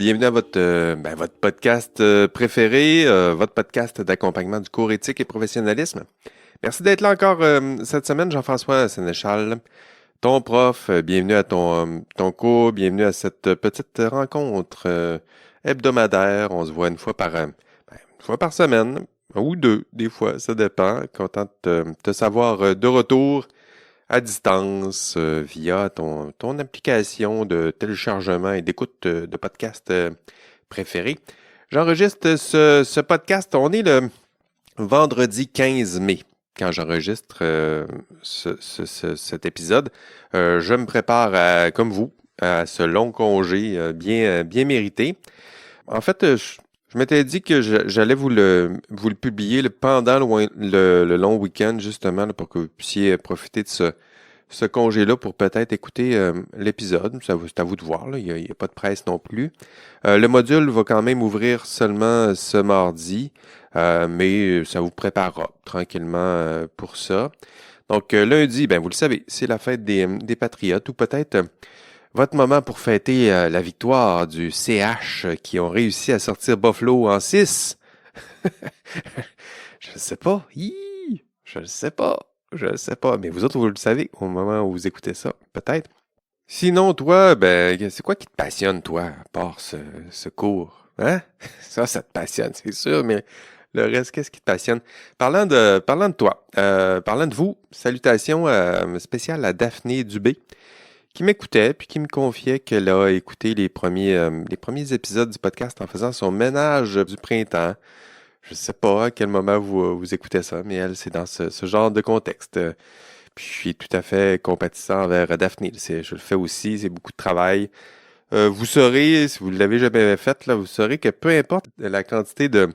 bienvenue à votre podcast préféré, votre podcast d'accompagnement du cours éthique et professionnalisme. Merci d'être là encore cette semaine, Jean-François Sénéchal, ton prof. Bienvenue à ton cours, bienvenue à cette petite rencontre hebdomadaire. On se voit une fois une fois par semaine, ou deux, des fois, ça dépend. Content de te savoir de retour à distance via ton application de téléchargement et d'écoute de podcast préféré. J'enregistre ce podcast, on est le vendredi 15 mai quand j'enregistre cet épisode. Je me prépare, comme vous, à ce long congé bien mérité. En fait, je m'étais dit que j'allais vous le publier pendant le long week-end, justement, là, pour que vous puissiez profiter de ce congé-là pour peut-être écouter l'épisode. C'est à vous de voir, là. Il n'y a pas de presse non plus. Le module va quand même ouvrir seulement ce mardi, mais ça vous préparera tranquillement pour ça. Donc, lundi, vous le savez, c'est la fête des Patriotes, ou peut-être votre moment pour fêter la victoire du CH qui ont réussi à sortir Buffalo en 6. Je ne sais pas. Je ne sais pas. Je ne sais pas. Mais vous autres, vous le savez au moment où vous écoutez ça, peut-être. Sinon, toi, c'est quoi qui te passionne, toi, à part ce cours? Hein? Ça te passionne, c'est sûr, mais le reste, qu'est-ce qui te passionne? Parlant de toi, parlant de vous, salutations spéciales à Daphné Dubé, qui m'écoutait, puis qui me confiait qu'elle a écouté les premiers épisodes du podcast en faisant son ménage du printemps. Je ne sais pas à quel moment vous écoutez ça, mais elle, c'est dans ce genre de contexte. Puis je suis tout à fait compatissant envers Daphné. Je le fais aussi, c'est beaucoup de travail. Vous saurez, si vous ne l'avez jamais fait, là, vous saurez que peu importe la quantité de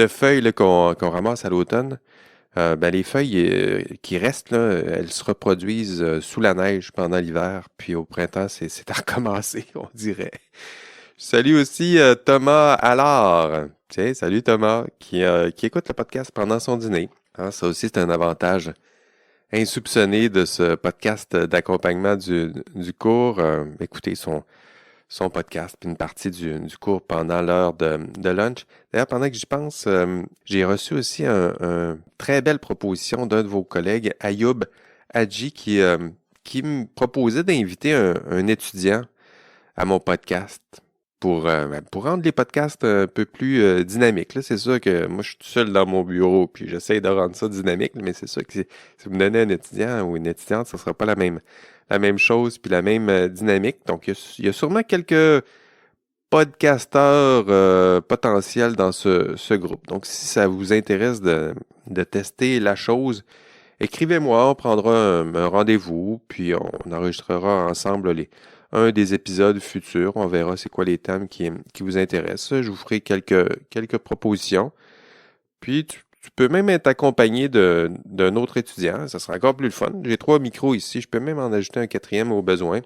feuilles là, qu'on ramasse à l'automne, les feuilles qui restent, là, elles se reproduisent sous la neige pendant l'hiver, puis au printemps, c'est à recommencer, on dirait. Je salue aussi Thomas Allard. Tiens, salut Thomas, qui écoute le podcast pendant son dîner. Hein, ça aussi, c'est un avantage insoupçonné de ce podcast d'accompagnement du cours. Écoutez son podcast, puis une partie du cours pendant l'heure de lunch. D'ailleurs, pendant que j'y pense, j'ai reçu aussi une très belle proposition d'un de vos collègues, Ayoub Hadji, qui me proposait d'inviter un étudiant à mon podcast pour rendre les podcasts un peu plus dynamiques. Là, c'est sûr que moi, je suis tout seul dans mon bureau, puis j'essaie de rendre ça dynamique, mais c'est sûr que si vous me donnez un étudiant ou une étudiante, ce ne sera pas la même chose, puis la même dynamique. Donc, il y a sûrement quelques podcasteurs potentiels dans ce groupe. Donc, si ça vous intéresse de tester la chose, écrivez-moi, on prendra un rendez-vous, puis on enregistrera ensemble un des épisodes futurs. On verra c'est quoi les thèmes qui vous intéressent. Je vous ferai quelques propositions. Puis, tu peux même être accompagné d'un autre étudiant. Ça sera encore plus le fun. J'ai 3 micros ici. Je peux même en ajouter un 4e au besoin.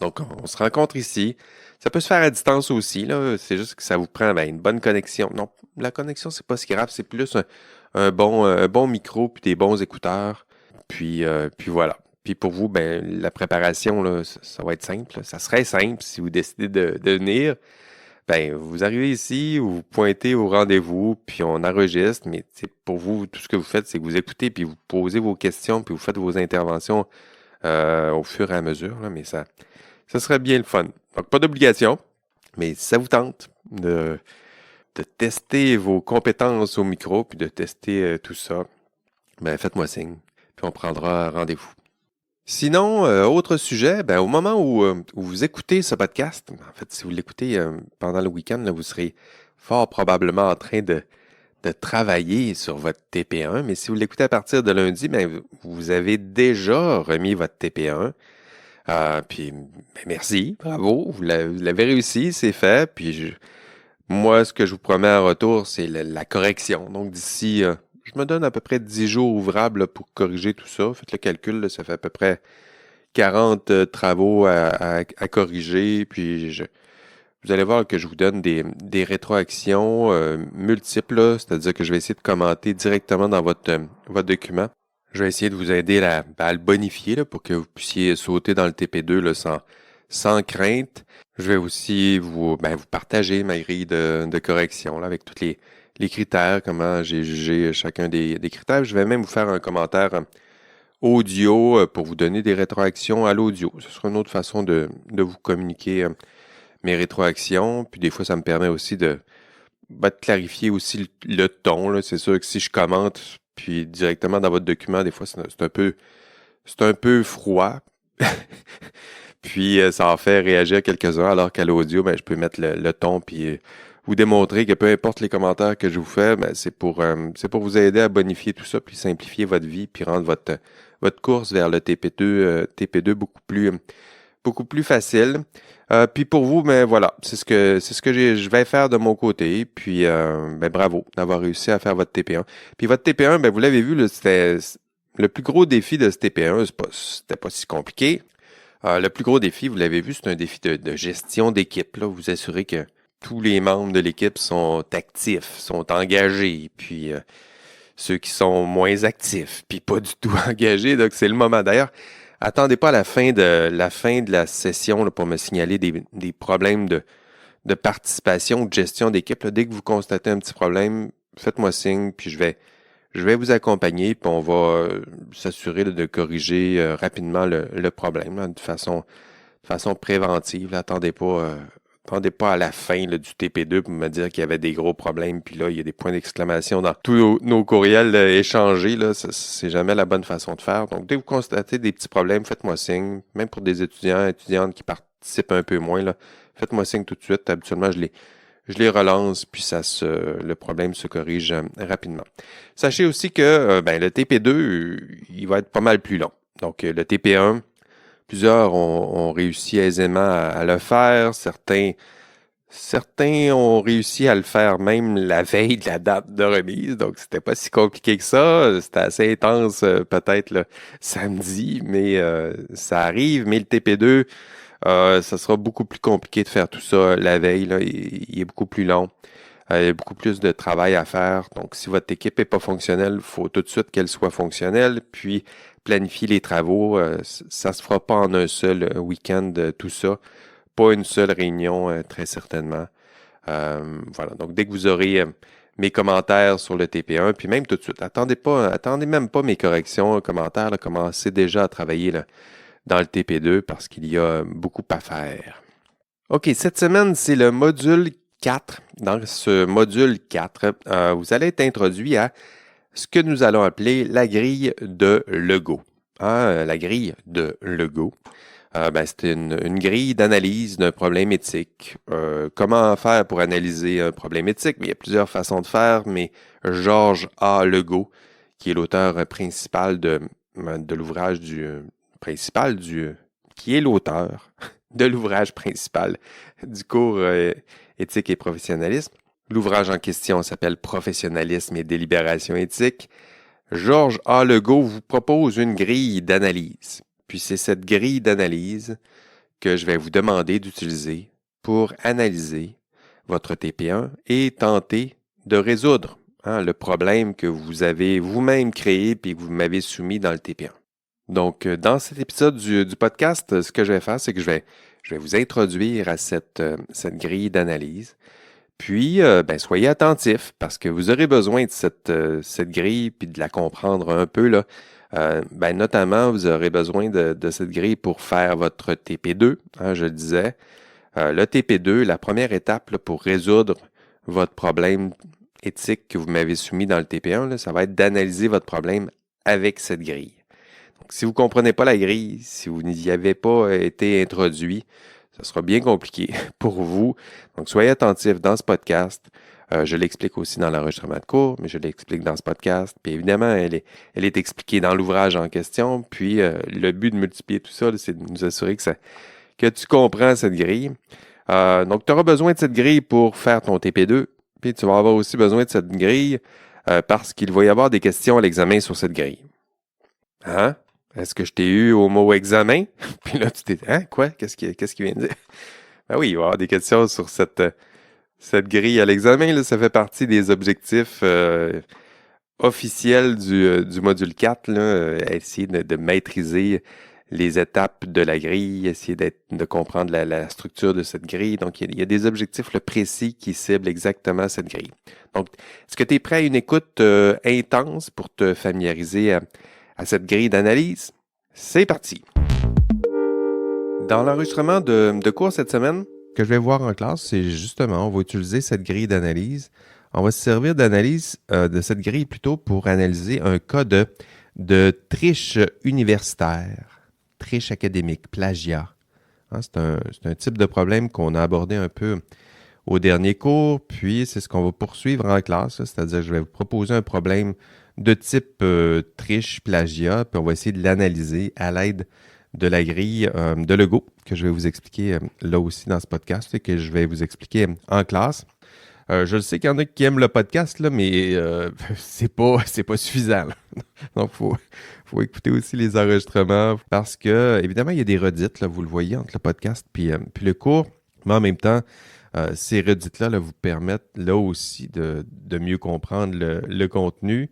Donc, on se rencontre ici. Ça peut se faire à distance aussi, là. C'est juste que ça vous prend une bonne connexion. Non, la connexion, c'est pas si grave. C'est plus un bon micro puis des bons écouteurs. Puis voilà. Puis pour vous, la préparation, là, ça va être simple. Ça serait simple si vous décidez de venir. Vous arrivez ici, vous pointez au rendez-vous, puis on enregistre, mais pour vous, tout ce que vous faites, c'est que vous écoutez, puis vous posez vos questions, puis vous faites vos interventions au fur et à mesure, là, mais ça serait bien le fun. Donc, pas d'obligation, mais si ça vous tente de tester vos compétences au micro, puis de tester tout ça, faites-moi signe, puis on prendra rendez-vous. Sinon, autre sujet, au moment où vous écoutez ce podcast, en fait, si vous l'écoutez pendant le week-end, là, vous serez fort probablement en train de travailler sur votre TP1, mais si vous l'écoutez à partir de lundi, vous avez déjà remis votre TP1. Puis, merci, bravo, vous l'avez réussi, c'est fait. Puis, moi, ce que je vous promets en retour, c'est la correction. Donc, d'ici... je me donne à peu près 10 jours ouvrables là, pour corriger tout ça. Faites le calcul, là, ça fait à peu près 40 travaux à corriger. Puis vous allez voir que je vous donne des rétroactions multiples. Là, c'est-à-dire que je vais essayer de commenter directement dans votre document. Je vais essayer de vous aider à le bonifier là, pour que vous puissiez sauter dans le TP2 là, sans crainte. Je vais aussi vous partager ma grille de correction là, avec tous les critères, comment j'ai jugé chacun des critères. Je vais même vous faire un commentaire audio pour vous donner des rétroactions à l'audio. Ce sera une autre façon de vous communiquer mes rétroactions. Puis des fois, ça me permet aussi de clarifier aussi le ton. Là. C'est sûr que si je commente, puis directement dans votre document, des fois, c'est un peu froid. Puis ça en fait réagir quelques-uns, alors qu'à l'audio, je peux mettre le ton puis vous démontrer que peu importe les commentaires que je vous fais, c'est pour vous aider à bonifier tout ça, puis simplifier votre vie, puis rendre votre course vers le TP2 beaucoup plus facile. Puis pour vous, voilà, c'est ce que je vais faire de mon côté. Puis bravo d'avoir réussi à faire votre TP1. Puis votre TP1, vous l'avez vu, là, c'était le plus gros défi de ce TP1, c'était pas si compliqué. Le plus gros défi, vous l'avez vu, c'est un défi de gestion d'équipe. Là, vous assurez que tous les membres de l'équipe sont actifs, sont engagés, puis ceux qui sont moins actifs, puis pas du tout engagés. Donc c'est le moment. D'ailleurs, attendez pas à la fin de la session là, pour me signaler des problèmes de participation ou de gestion d'équipe. Là. Dès que vous constatez un petit problème, faites-moi signe, puis je vais vous accompagner, puis on va s'assurer de corriger rapidement le problème là, de façon préventive. Là. Attendez pas à la fin là, du TP2 pour me dire qu'il y avait des gros problèmes, puis là, il y a des points d'exclamation dans tous nos courriels échangés. Là, c'est jamais la bonne façon de faire. Donc, dès que vous constatez des petits problèmes, faites-moi signe. Même pour des étudiantes qui participent un peu moins, là, faites-moi signe tout de suite. Habituellement, je les relance, puis le problème se corrige rapidement. Sachez aussi que le TP2, il va être pas mal plus long. Donc, le TP1, plusieurs ont réussi aisément à le faire. Certains ont réussi à le faire même la veille de la date de remise. Donc, c'était pas si compliqué que ça. C'était assez intense peut-être le samedi, mais ça arrive. Mais le TP2, ça sera beaucoup plus compliqué de faire tout ça la veille. Là. Il est beaucoup plus long. Il y a beaucoup plus de travail à faire. Donc, si votre équipe n'est pas fonctionnelle, il faut tout de suite qu'elle soit fonctionnelle. Puis, planifier les travaux. Ça ne se fera pas en un seul week-end, tout ça. Pas une seule réunion, très certainement. Voilà. Donc, dès que vous aurez mes commentaires sur le TP1, puis même tout de suite, attendez même pas mes corrections, commentaires. Là, commencez déjà à travailler là, dans le TP2 parce qu'il y a beaucoup à faire. OK, cette semaine, c'est le module 4. Dans ce module 4, vous allez être introduit à ce que nous allons appeler la grille de Legault. La grille de Legault, c'est une grille d'analyse d'un problème éthique. Comment faire pour analyser un problème éthique? Il y a plusieurs façons de faire, mais Georges A. Legault, qui est l'auteur principal de l'ouvrage qui est l'auteur de l'ouvrage principal du cours éthique et professionnalisme. L'ouvrage en question s'appelle Professionnalisme et délibération éthique. Georges A. Legault vous propose une grille d'analyse. Puis c'est cette grille d'analyse que je vais vous demander d'utiliser pour analyser votre TP1 et tenter de résoudre le problème que vous avez vous-même créé puis que vous m'avez soumis dans le TP1. Donc, dans cet épisode du podcast, ce que je vais faire, c'est que je vais vous introduire à cette grille d'analyse. Puis, soyez attentifs parce que vous aurez besoin de cette grille puis de la comprendre un peu. Là. Notamment, vous aurez besoin de cette grille pour faire votre TP2, je le disais. Le TP2, la première étape là, pour résoudre votre problème éthique que vous m'avez soumis dans le TP1, là, ça va être d'analyser votre problème avec cette grille. Donc, si vous ne comprenez pas la grille, si vous n'y avez pas été introduit, ça sera bien compliqué pour vous. Donc, soyez attentifs dans ce podcast. Je l'explique aussi dans l'enregistrement de cours, mais je l'explique dans ce podcast. Puis évidemment, elle est expliquée dans l'ouvrage en question. Puis, le but de multiplier tout ça, là, c'est de nous assurer que tu comprends cette grille. Donc, tu auras besoin de cette grille pour faire ton TP2. Puis, tu vas avoir aussi besoin de cette grille parce qu'il va y avoir des questions à l'examen sur cette grille. Hein? Est-ce que je t'ai eu au mot examen? Puis là, tu t'es dit, hein, quoi? Qu'est-ce qu'il vient de dire? Ben oui, il va y avoir des questions sur cette grille à l'examen. Là, ça fait partie des objectifs officiels du module 4, là, essayer de maîtriser les étapes de la grille, essayer de comprendre la structure de cette grille. Donc, il y a des objectifs précis qui ciblent exactement cette grille. Donc, est-ce que tu es prêt à une écoute intense pour te familiariser à cette grille d'analyse? C'est parti! Dans l'enregistrement de cours cette semaine, que je vais voir en classe, c'est justement, on va utiliser cette grille d'analyse. On va se servir d'analyse de cette grille plutôt pour analyser un cas de triche universitaire, triche académique, plagiat. Hein, c'est un type de problème qu'on a abordé un peu au dernier cours, puis c'est ce qu'on va poursuivre en classe, c'est-à-dire que je vais vous proposer un problème de type triche, plagiat, puis on va essayer de l'analyser à l'aide de la grille de Legault, que je vais vous expliquer là aussi dans ce podcast et que je vais vous expliquer en classe. Je le sais qu'il y en a qui aiment le podcast, là, mais c'est pas suffisant. Là. Donc, faut écouter aussi les enregistrements parce que, évidemment, il y a des redites, là, vous le voyez, entre le podcast puis le cours, mais en même temps, ces redites-là là, vous permettent là aussi de mieux comprendre le contenu.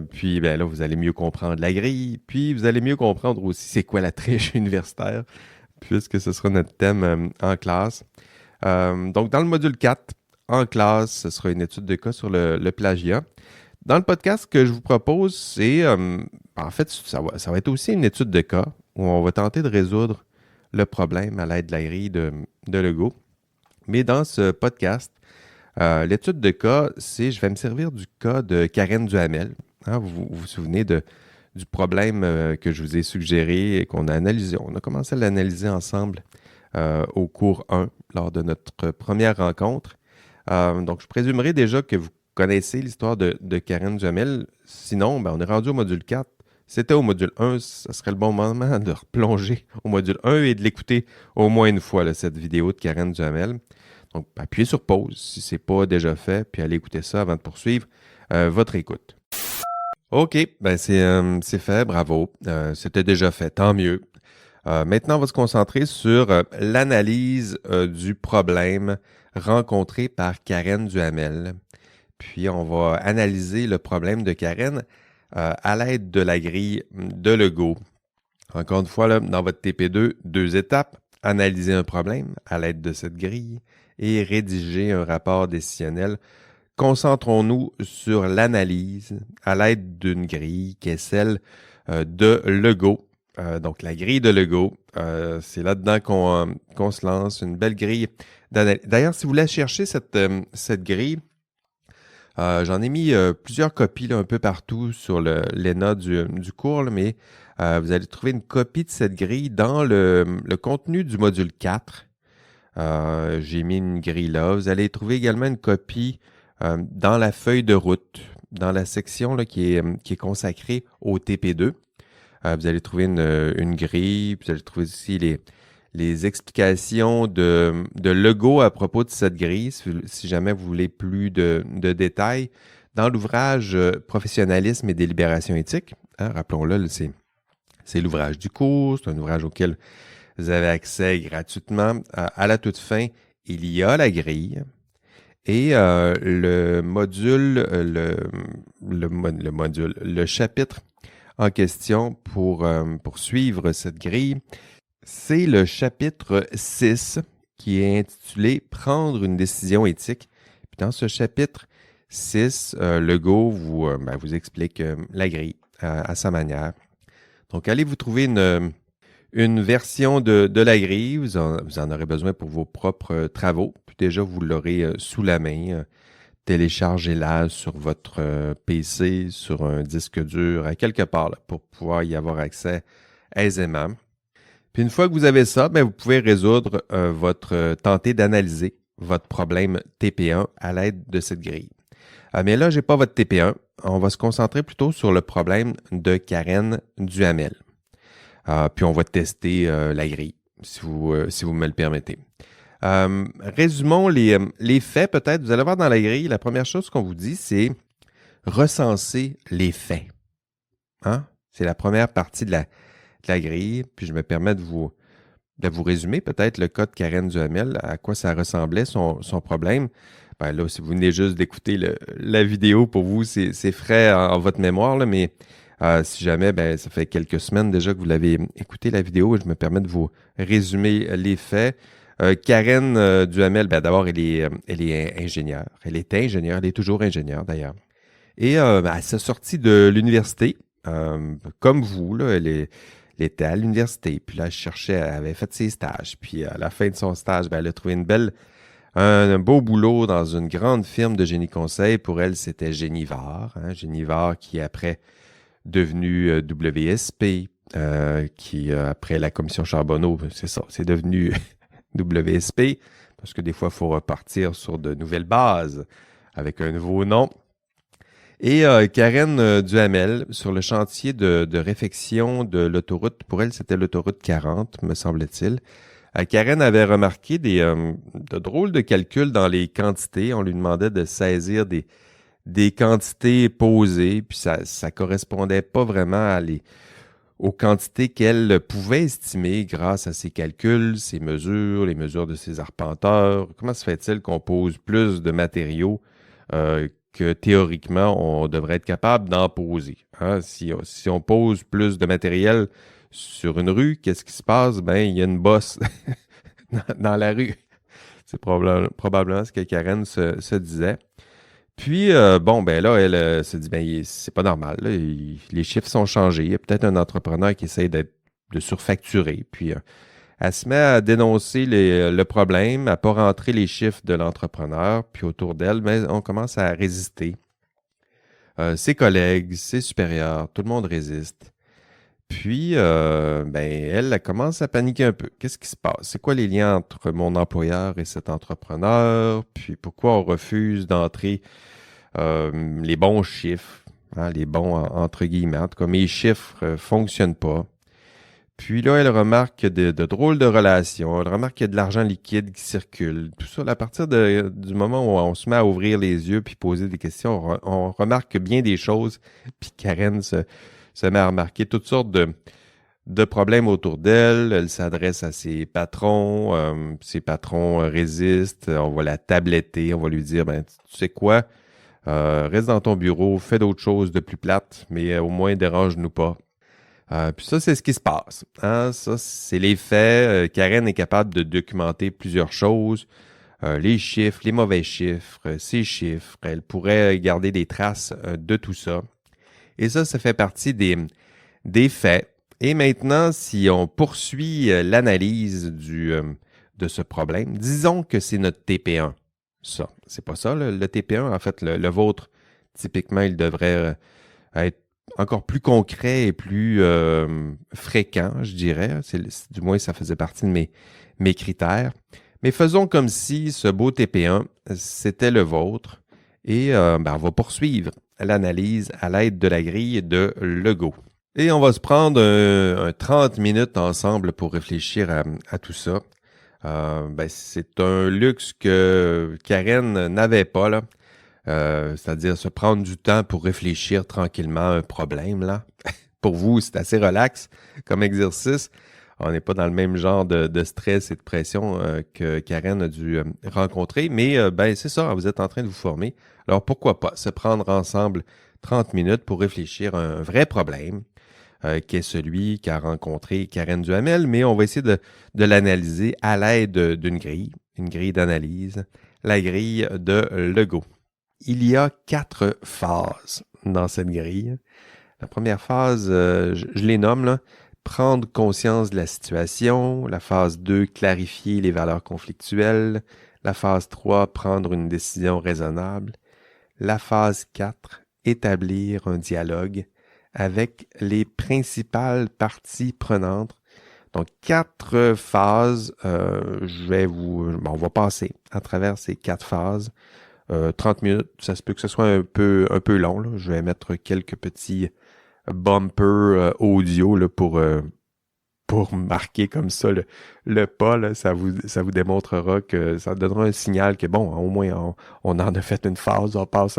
Puis ben là, vous allez mieux comprendre la grille, puis vous allez mieux comprendre aussi c'est quoi la triche universitaire, puisque ce sera notre thème en classe. Donc, dans le module 4, en classe, ce sera une étude de cas sur le plagiat. Dans le podcast que je vous propose, c'est, en fait, ça va être aussi une étude de cas où on va tenter de résoudre le problème à l'aide de la grille de Legault. Mais dans ce podcast, l'étude de cas, je vais me servir du cas de Karen Duhamel. Hein, vous vous souvenez du problème que je vous ai suggéré et qu'on a analysé. On a commencé à l'analyser ensemble au cours 1 lors de notre première rencontre. Donc, je présumerai déjà que vous connaissez l'histoire de Karen Duhamel. Sinon, on est rendu au module 4. C'était au module 1, ça serait le bon moment de replonger au module 1 et de l'écouter au moins une fois, là, cette vidéo de Karen Duhamel. Donc, appuyez sur pause si ce n'est pas déjà fait, puis allez écouter ça avant de poursuivre votre écoute. OK, c'est fait, bravo. C'était déjà fait, tant mieux. Maintenant, on va se concentrer sur l'analyse du problème rencontré par Karen Duhamel. Puis, on va analyser le problème de Karen à l'aide de la grille de Legault. Encore une fois, là, dans votre TP2, 2 étapes. Analyser un problème à l'aide de cette grille et rédiger un rapport décisionnel. Concentrons-nous sur l'analyse à l'aide d'une grille qui est celle de Legault. Donc, la grille de Legault, c'est là-dedans qu'on se lance, une belle grille d'analyse. D'ailleurs, si vous voulez chercher cette grille, j'en ai mis plusieurs copies là, un peu partout sur l'ENA du cours, là, mais vous allez trouver une copie de cette grille dans le contenu du module 4. J'ai mis une grille là. Vous allez trouver également une copie dans la feuille de route, dans la section là, qui est consacrée au TP2. Vous allez trouver une grille, vous allez trouver aussi les explications de Legault à propos de cette grille, si jamais vous voulez plus de détails. Dans l'ouvrage Professionnalisme et délibération éthique, hein, rappelons-le, c'est l'ouvrage du cours, c'est un ouvrage auquel vous avez accès gratuitement. À la toute fin, il y a la grille et le chapitre en question pour suivre cette grille, c'est le chapitre 6 qui est intitulé « Prendre une décision éthique ». Puis dans ce chapitre 6, Legault vous explique la grille à sa manière. Donc, allez vous trouver une version de la grille. Vous en aurez besoin pour vos propres travaux. Puis déjà, vous l'aurez sous la main. Téléchargez-la sur votre PC, sur un disque dur, à quelque part, là, pour pouvoir y avoir accès aisément. Puis une fois que vous avez ça, vous pouvez résoudre tenter d'analyser votre problème TP1 à l'aide de cette grille. Mais là, je n'ai pas votre TP1. On va se concentrer plutôt sur le problème de Karen Duhamel. Puis on va tester la grille, si vous me le permettez. Résumons les faits peut-être. Vous allez voir dans la grille, la première chose qu'on vous dit, c'est recenser les faits. Hein? C'est la première partie de la grille. Puis je me permets de vous résumer peut-être le cas de Karen Duhamel, à quoi ça ressemblait son problème. Là, si vous venez juste d'écouter la vidéo, pour vous, c'est frais en votre mémoire, là, mais Si jamais, ben, ça fait quelques semaines déjà que vous l'avez écouté la vidéo, je me permets de vous résumer les faits. Karen Duhamel, ben, d'abord, elle est ingénieure. Elle était ingénieure, elle est toujours ingénieure d'ailleurs. Et ben, elle s'est sortie de l'université, comme vous, là, elle était à l'université, puis là, elle cherchait, elle avait fait ses stages, puis à la fin de son stage, ben, elle a trouvé un beau boulot dans une grande firme de génie conseil. Pour elle, c'était Génivard, hein, Génivard qui est après devenu WSP, qui après la commission Charbonneau, c'est ça, c'est devenu WSP, parce que des fois, il faut repartir sur de nouvelles bases avec un nouveau nom. Et Karen Duhamel, sur le chantier de réfection de l'autoroute, pour elle, c'était l'autoroute 40, me semble-t-il. Karen avait remarqué de drôles de calculs dans les quantités. On lui demandait de saisir des quantités posées, puis ça correspondait pas vraiment aux quantités qu'elle pouvait estimer grâce à ses calculs, ses mesures, les mesures de ses arpenteurs. Comment se fait-il qu'on pose plus de matériaux que théoriquement, on devrait être capable d'en poser? Hein? Si on pose plus de matériel sur une rue, qu'est-ce qui se passe? Ben, il y a une bosse dans la rue. C'est probablement ce que Karen se disait. Puis, bon, ben là, elle se dit, ben, c'est pas normal. Là, les chiffres sont changés. Il y a peut-être un entrepreneur qui essaie de surfacturer. Puis, elle se met à dénoncer le problème, à ne pas rentrer les chiffres de l'entrepreneur. Puis, autour d'elle, ben, on commence à résister. Ses collègues, ses supérieurs, tout le monde résiste. Puis, ben, elle commence à paniquer un peu. Qu'est-ce qui se passe? C'est quoi les liens entre mon employeur et cet entrepreneur? Puis, pourquoi on refuse d'entrer les bons chiffres, hein, les bons entre guillemets. En tout cas, mes chiffres ne fonctionnent pas. Puis là, elle remarque de drôles de relations. Elle remarque qu'il y a de l'argent liquide qui circule. Tout ça, à partir du moment où on se met à ouvrir les yeux puis poser des questions, on remarque bien des choses. Puis Karen se met à remarquer toutes sortes de problèmes autour d'elle. Elle s'adresse à ses patrons. Ses patrons résistent. On va la tabletter. On va lui dire, ben, tu sais quoi? Reste dans ton bureau, fais d'autres choses de plus plates, mais au moins dérange-nous pas. Puis ça, c'est ce qui se passe. Hein? Ça, c'est les faits. Karen est capable de documenter plusieurs choses. Les chiffres, les mauvais chiffres, ses chiffres. Elle pourrait garder des traces de tout ça. Et ça fait partie des faits. Et maintenant, si on poursuit l'analyse de ce problème, disons que c'est notre TP1. Ça, c'est pas ça, le TP1. En fait, le vôtre, typiquement, il devrait être encore plus concret et plus fréquent, je dirais. Du moins, ça faisait partie de mes critères. Mais faisons comme si ce beau TP1, c'était le vôtre. Et ben, on va poursuivre l'analyse à l'aide de la grille de Legault. Et on va se prendre un 30 minutes ensemble pour réfléchir à tout ça. Ben, c'est un luxe que Karen n'avait pas, là. C'est-à-dire se prendre du temps pour réfléchir tranquillement à un problème, là. Pour vous, c'est assez relax comme exercice. On n'est pas dans le même genre de stress et de pression que Karen a dû rencontrer, mais ben, c'est ça, vous êtes en train de vous former. Alors pourquoi pas se prendre ensemble 30 minutes pour réfléchir à un vrai problème, qui est celui qu'a rencontré Karen Duhamel, mais on va essayer de l'analyser à l'aide d'une grille, une grille d'analyse, la grille de Legault. Il y a 4 phases dans cette grille. La première phase, je les nomme, là, prendre conscience de la situation. La phase 2, clarifier les valeurs conflictuelles. La phase 3, prendre une décision raisonnable. La phase 4, établir un dialogue avec les principales parties prenantes. Donc, 4 phases. On va passer à travers ces 4 phases. 30 minutes, ça se peut que ce soit un peu long, là. Je vais mettre quelques petits bumpers audio là, pour marquer comme ça le pas. Là. Ça vous démontrera que ça donnera un signal que, bon, au moins, on en a fait une phase, on passe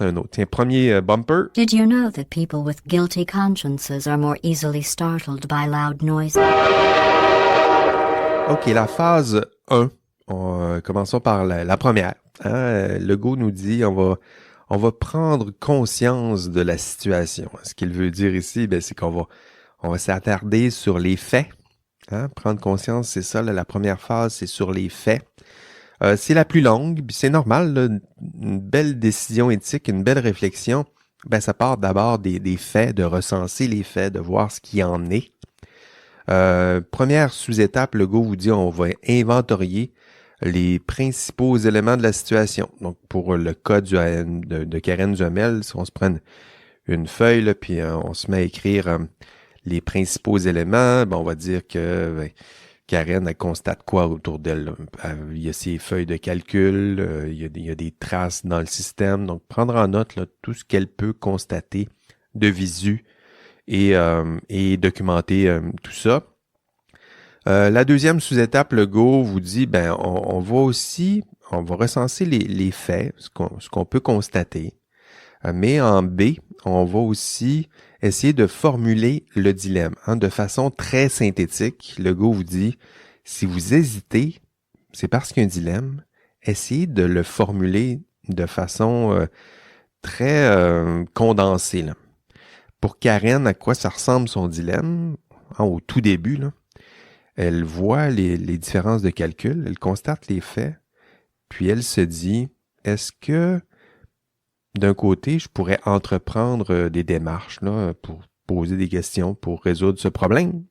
à un autre. Tiens, premier bumper. Did you know that people with guilty consciences are more easily startled by loud noises? OK, la phase 1. Commençons par la première. Hein? Legault nous dit on on va prendre conscience de la situation. Ce qu'il veut dire ici, c'est qu'on va s'attarder sur les faits. Hein? Prendre conscience, c'est ça, là, la première phase, c'est sur les faits. C'est la plus longue, puis c'est normal, là, une belle décision éthique, une belle réflexion, ça part d'abord des faits, de recenser les faits, de voir ce qu'il en est. Première sous-étape, Legault vous dit on va inventorier les principaux éléments de la situation. Donc, pour le cas de Karen Duhamel, si on se prend une feuille, là, puis on se met à écrire les principaux éléments, on va dire que Karen, elle constate quoi autour d'elle? Il y a ses feuilles de calcul, il y a des traces dans le système. Donc, prendre en note là, tout ce qu'elle peut constater de visu et documenter tout ça. La deuxième sous-étape, Legault vous dit, on va recenser les faits, ce qu'on peut constater. Mais en B, on va aussi essayer de formuler le dilemme de façon très synthétique. Legault vous dit, si vous hésitez, c'est parce qu'il y a un dilemme. Essayez de le formuler de façon très condensée. Là. Pour Karen, à quoi ça ressemble son dilemme? Au tout début, là, elle voit les différences de calcul, elle constate les faits, puis elle se dit, est-ce que d'un côté, je pourrais entreprendre des démarches là, pour poser des questions, pour résoudre ce problème?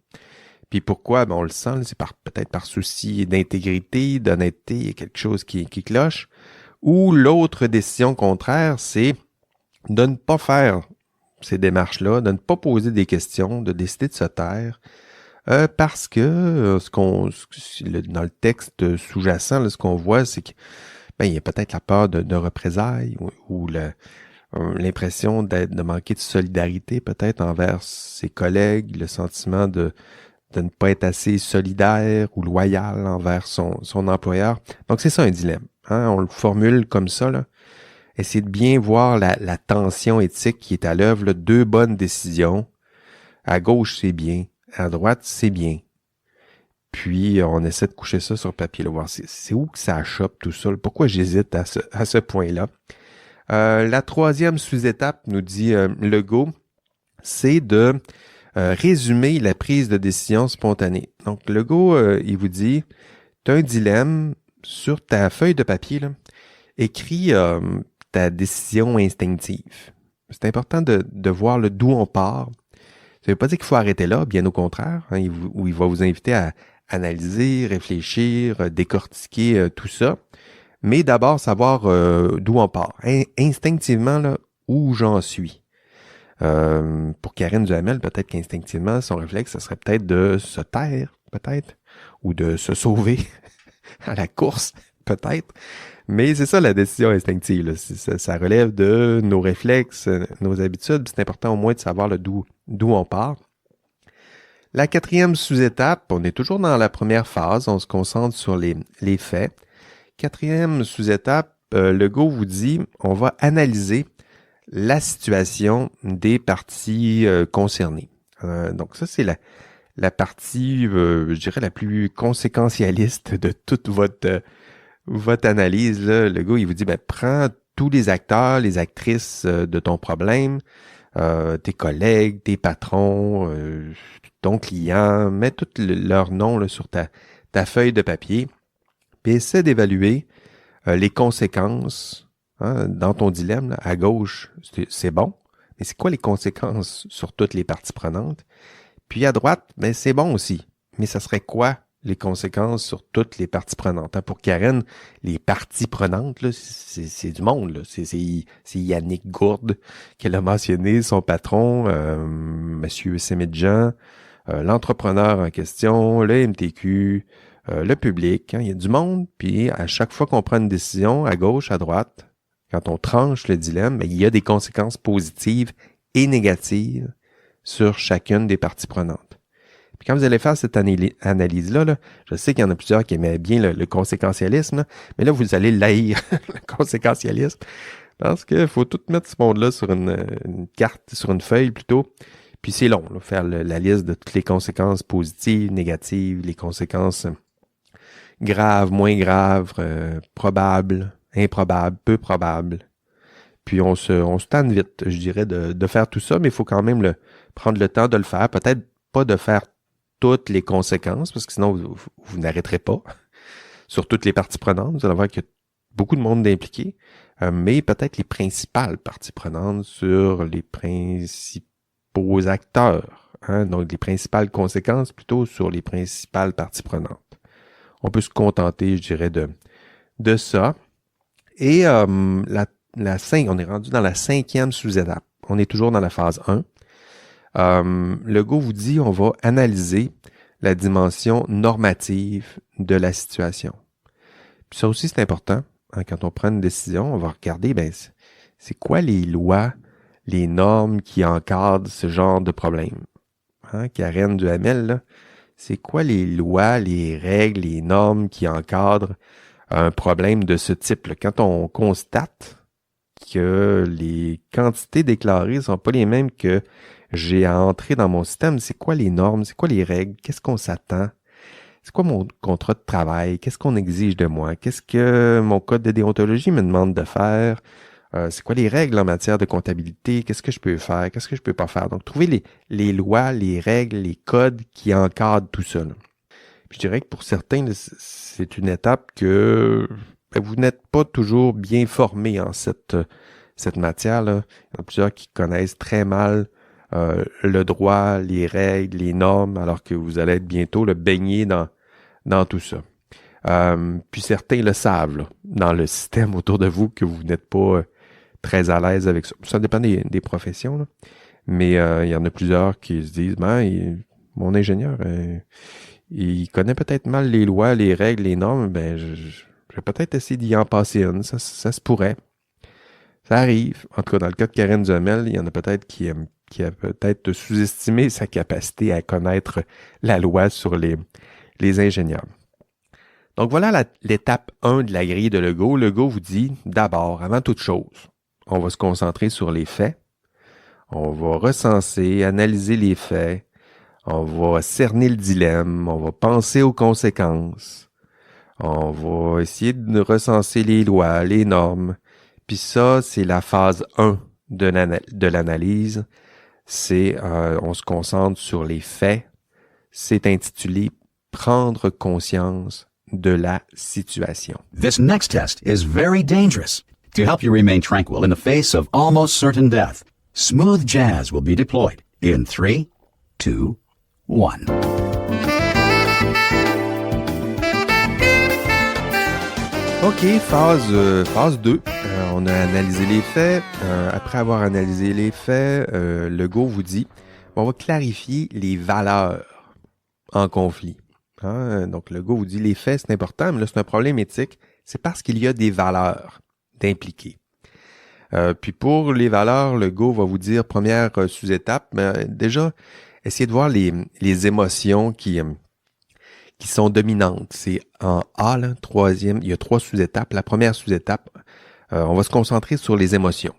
Puis pourquoi? On le sent, c'est peut-être par souci d'intégrité, d'honnêteté, il y a quelque chose qui cloche. Ou l'autre décision contraire, c'est de ne pas faire ces démarches-là, de ne pas poser des questions, de décider de se taire, parce que dans le texte sous-jacent, là, ce qu'on voit, c'est que il y a peut-être la peur de représailles ou l'impression de manquer de solidarité peut-être envers ses collègues, le sentiment de ne pas être assez solidaire ou loyal envers son employeur. Donc c'est ça un dilemme. Hein? On le formule comme ça, là. Essayer de bien voir la tension éthique qui est à l'œuvre, là. Deux bonnes décisions. À gauche, c'est bien. À droite, c'est bien. Puis, on essaie de coucher ça sur papier, là, voir c'est où que ça achoppe tout ça. Là. Pourquoi j'hésite à ce point-là? La troisième sous-étape, nous dit Legault, c'est de résumer la prise de décision spontanée. Donc, Legault, il vous dit, tu as un dilemme sur ta feuille de papier, là, écris ta décision instinctive. C'est important de voir d'où on part. Ça ne veut pas dire qu'il faut arrêter là, bien au contraire, hein, il va vous inviter à analyser, réfléchir, décortiquer tout ça, mais d'abord savoir d'où on part. Instinctivement, là, où j'en suis. Pour Karen Duhamel, peut-être qu'instinctivement, son réflexe, ce serait peut-être de se taire, peut-être, ou de se sauver à la course, peut-être. Mais c'est ça la décision instinctive. Là. Ça relève de nos réflexes, nos habitudes. C'est important au moins de savoir d'où on part. La quatrième sous-étape, on est toujours dans la première phase, on se concentre sur les faits. Quatrième sous-étape, Legault vous dit, on va analyser la situation des parties concernées. Donc ça, c'est la partie, je dirais, la plus conséquentialiste de toute votre analyse. Là. Legault, il vous dit, prends tous les acteurs, les actrices de ton problème, tes collègues, tes patrons, ton client, mets tous leurs noms là, sur ta feuille de papier, puis essaie d'évaluer les conséquences dans ton dilemme. Là, à gauche, c'est bon, mais c'est quoi les conséquences sur toutes les parties prenantes? Puis à droite, c'est bon aussi, mais ça serait quoi les conséquences sur toutes les parties prenantes? Hein? Pour Karen, les parties prenantes, là, c'est du monde. Là. C'est Yannick Gourde qu'elle a mentionné, son patron, Monsieur Semidjian, l'entrepreneur en question, le MTQ, le public. Hein? Il y a du monde, puis à chaque fois qu'on prend une décision, à gauche, à droite, quand on tranche le dilemme, il y a des conséquences positives et négatives sur chacune des parties prenantes. Puis quand vous allez faire cette analyse-là, là, je sais qu'il y en a plusieurs qui aimaient bien le conséquentialisme, là, mais là, vous allez l'haïr, le conséquentialisme, parce qu'il faut tout mettre ce monde-là sur une carte, sur une feuille plutôt. Puis c'est long, là, faire la liste de toutes les conséquences positives, négatives, les conséquences graves, moins graves, probables, improbables, peu probables. Puis on se tanne vite, je dirais, de faire tout ça, mais il faut quand même prendre le temps de le faire. Peut-être pas de faire toutes les conséquences, parce que sinon, vous n'arrêterez pas sur toutes les parties prenantes. Vous allez voir qu'il y a beaucoup de monde impliqué, mais peut-être les principales parties prenantes sur les principaux acteurs. Hein, donc, les principales conséquences plutôt sur les principales parties prenantes. On peut se contenter, je dirais, de ça. Et on est rendu dans la 5e sous-étape. On est toujours dans la phase 1. Legault vous dit on va analyser la dimension normative de la situation. Puis ça aussi, c'est important. Hein, quand on prend une décision, on va regarder, c'est quoi les lois, les normes qui encadrent ce genre de problème. Hein, Karen Duhamel, là, c'est quoi les lois, les règles, les normes qui encadrent un problème de ce type? Là? Quand on constate que les quantités déclarées ne sont pas les mêmes que j'ai à entrer dans mon système, c'est quoi les normes, c'est quoi les règles, qu'est-ce qu'on s'attend, c'est quoi mon contrat de travail, qu'est-ce qu'on exige de moi, qu'est-ce que mon code de déontologie me demande de faire, c'est quoi les règles en matière de comptabilité, qu'est-ce que je peux faire, qu'est-ce que je peux pas faire. Donc, trouver les lois, les règles, les codes qui encadrent tout ça. Là. Puis je dirais que pour certains, c'est une étape que vous n'êtes pas toujours bien formé en cette matière. Là. Il y en a plusieurs qui connaissent très mal le droit, les règles, les normes, alors que vous allez être bientôt baigné dans tout ça. Puis certains le savent là, dans le système autour de vous que vous n'êtes pas très à l'aise avec ça. Ça dépend des professions, là. Mais il y en a plusieurs qui se disent mon ingénieur, il connaît peut-être mal les lois, les règles, les normes, je vais peut-être essayer d'y en passer une. Ça se pourrait. Ça arrive. En tout cas, dans le cas de Karen Duhamel, il y en a peut-être qui a peut-être sous-estimé sa capacité à connaître la loi sur les ingénieurs. Donc voilà l'étape 1 de la grille de Legault. Legault vous dit, d'abord, avant toute chose, on va se concentrer sur les faits. On va recenser, analyser les faits. On va cerner le dilemme. On va penser aux conséquences. On va essayer de recenser les lois, les normes. Puis ça, c'est la phase 1 de l'analyse. On se concentre sur les faits. C'est intitulé « Prendre conscience de la situation ». This next test is very dangerous. To help you remain tranquil in the face of almost certain death, smooth jazz will be deployed in 3, 2, 1. OK, phase 2. On a analysé les faits. Après avoir analysé les faits, Legault vous dit on va clarifier les valeurs en conflit. Hein? Donc, Legault vous dit les faits, c'est important, mais là, c'est un problème éthique. C'est parce qu'il y a des valeurs d'impliquer. Puis pour les valeurs, Legault va vous dire, première sous-étape, déjà, essayez de voir les émotions qui sont dominantes. C'est en A, là, 3e, il y a 3 sous-étapes. La première sous-étape, on va se concentrer sur les émotions.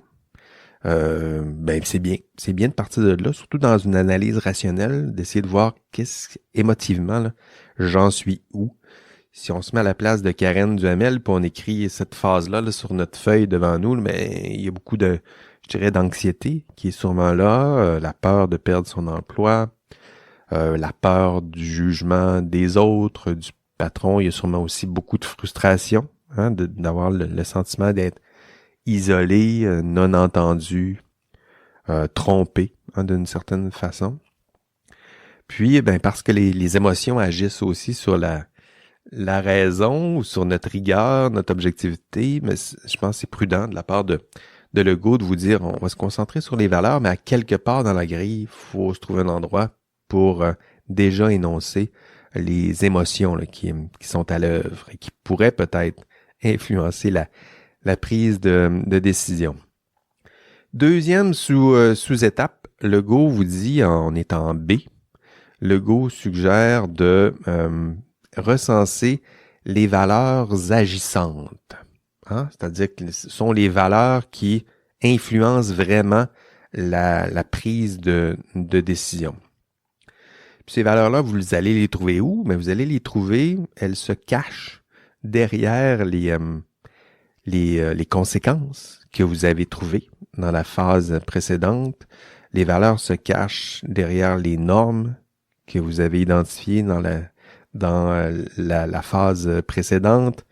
C'est bien. C'est bien de partir de là, surtout dans une analyse rationnelle, d'essayer de voir émotivement, là, j'en suis où. Si on se met à la place de Karen Duhamel, puis on écrit cette phase-là là, sur notre feuille devant nous, il y a beaucoup d'anxiété qui est sûrement là, la peur de perdre son emploi, la peur du jugement des autres, du patron. Il y a sûrement aussi beaucoup de frustration, hein, d'avoir le sentiment d'être isolé, non entendu, trompé, hein, d'une certaine façon. Puis, parce que les émotions agissent aussi sur la raison ou sur notre rigueur, notre objectivité, mais je pense que c'est prudent de la part de Legault de vous dire on va se concentrer sur les valeurs, mais à quelque part dans la grille, il faut se trouver un endroit pour déjà énoncer les émotions là, qui sont à l'œuvre et qui pourraient peut-être influencer la prise de décision. Deuxième sous-étape, Legault vous dit, on est en B, Legault suggère de recenser les valeurs agissantes. Hein? C'est-à-dire que ce sont les valeurs qui influencent vraiment la prise de décision. Puis ces valeurs-là, vous allez les trouver où? Mais vous allez les trouver, elles se cachent derrière les les conséquences que vous avez trouvées dans la phase précédente. Les valeurs se cachent derrière les normes que vous avez identifiées dans la phase précédente.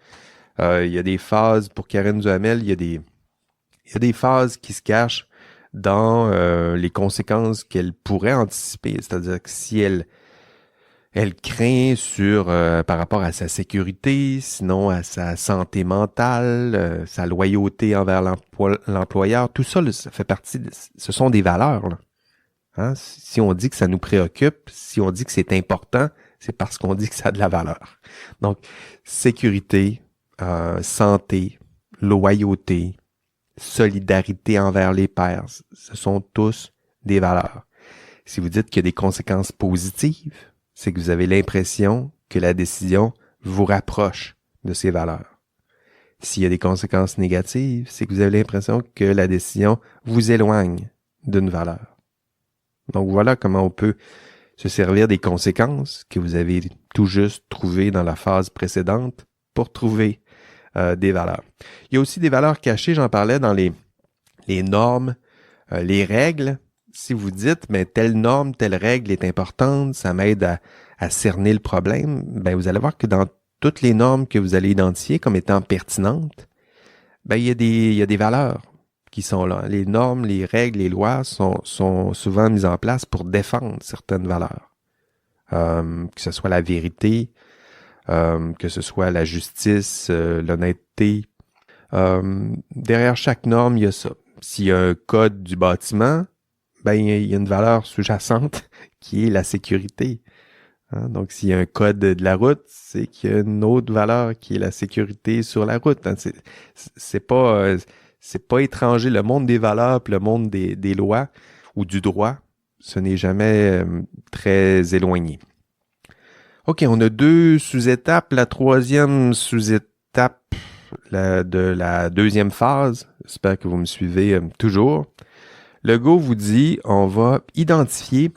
Il y a des phases, pour Karen Duhamel, il y a des phases qui se cachent dans les conséquences qu'elle pourrait anticiper. C'est-à-dire que si elle craint par rapport à sa sécurité, sinon à sa santé mentale, sa loyauté envers l'employeur, tout ça, là, ça fait partie, ce sont des valeurs, là. Hein? Si on dit que ça nous préoccupe, si on dit que c'est important, c'est parce qu'on dit que ça a de la valeur. Donc, sécurité, santé, loyauté, solidarité envers les pairs, ce sont tous des valeurs. Si vous dites qu'il y a des conséquences positives, c'est que vous avez l'impression que la décision vous rapproche de ces valeurs. S'il y a des conséquences négatives, c'est que vous avez l'impression que la décision vous éloigne d'une valeur. Donc voilà comment on peut se servir des conséquences que vous avez tout juste trouvées dans la phase précédente pour trouver des valeurs. Il y a aussi des valeurs cachées, j'en parlais dans les normes, les règles. Si vous dites, mais telle norme, telle règle est importante, ça m'aide à cerner le problème, ben vous allez voir que dans toutes les normes que vous allez identifier comme étant pertinentes, ben il y a des valeurs qui sont là. Les normes, les règles, les lois sont souvent mises en place pour défendre certaines valeurs. Que ce soit la vérité, que ce soit la justice, l'honnêteté. Derrière chaque norme, il y a ça. S'il y a un code du bâtiment, ben il y a une valeur sous-jacente qui est la sécurité. Hein? Donc, s'il y a un code de la route, c'est qu'il y a une autre valeur qui est la sécurité sur la route. Hein? C'est pas étranger. Le monde des valeurs puis le monde des lois ou du droit, ce n'est jamais très éloigné. OK, on a 2 sous-étapes. La 3e sous-étape de la 2e phase, j'espère que vous me suivez toujours. Le Go vous dit, on va identifier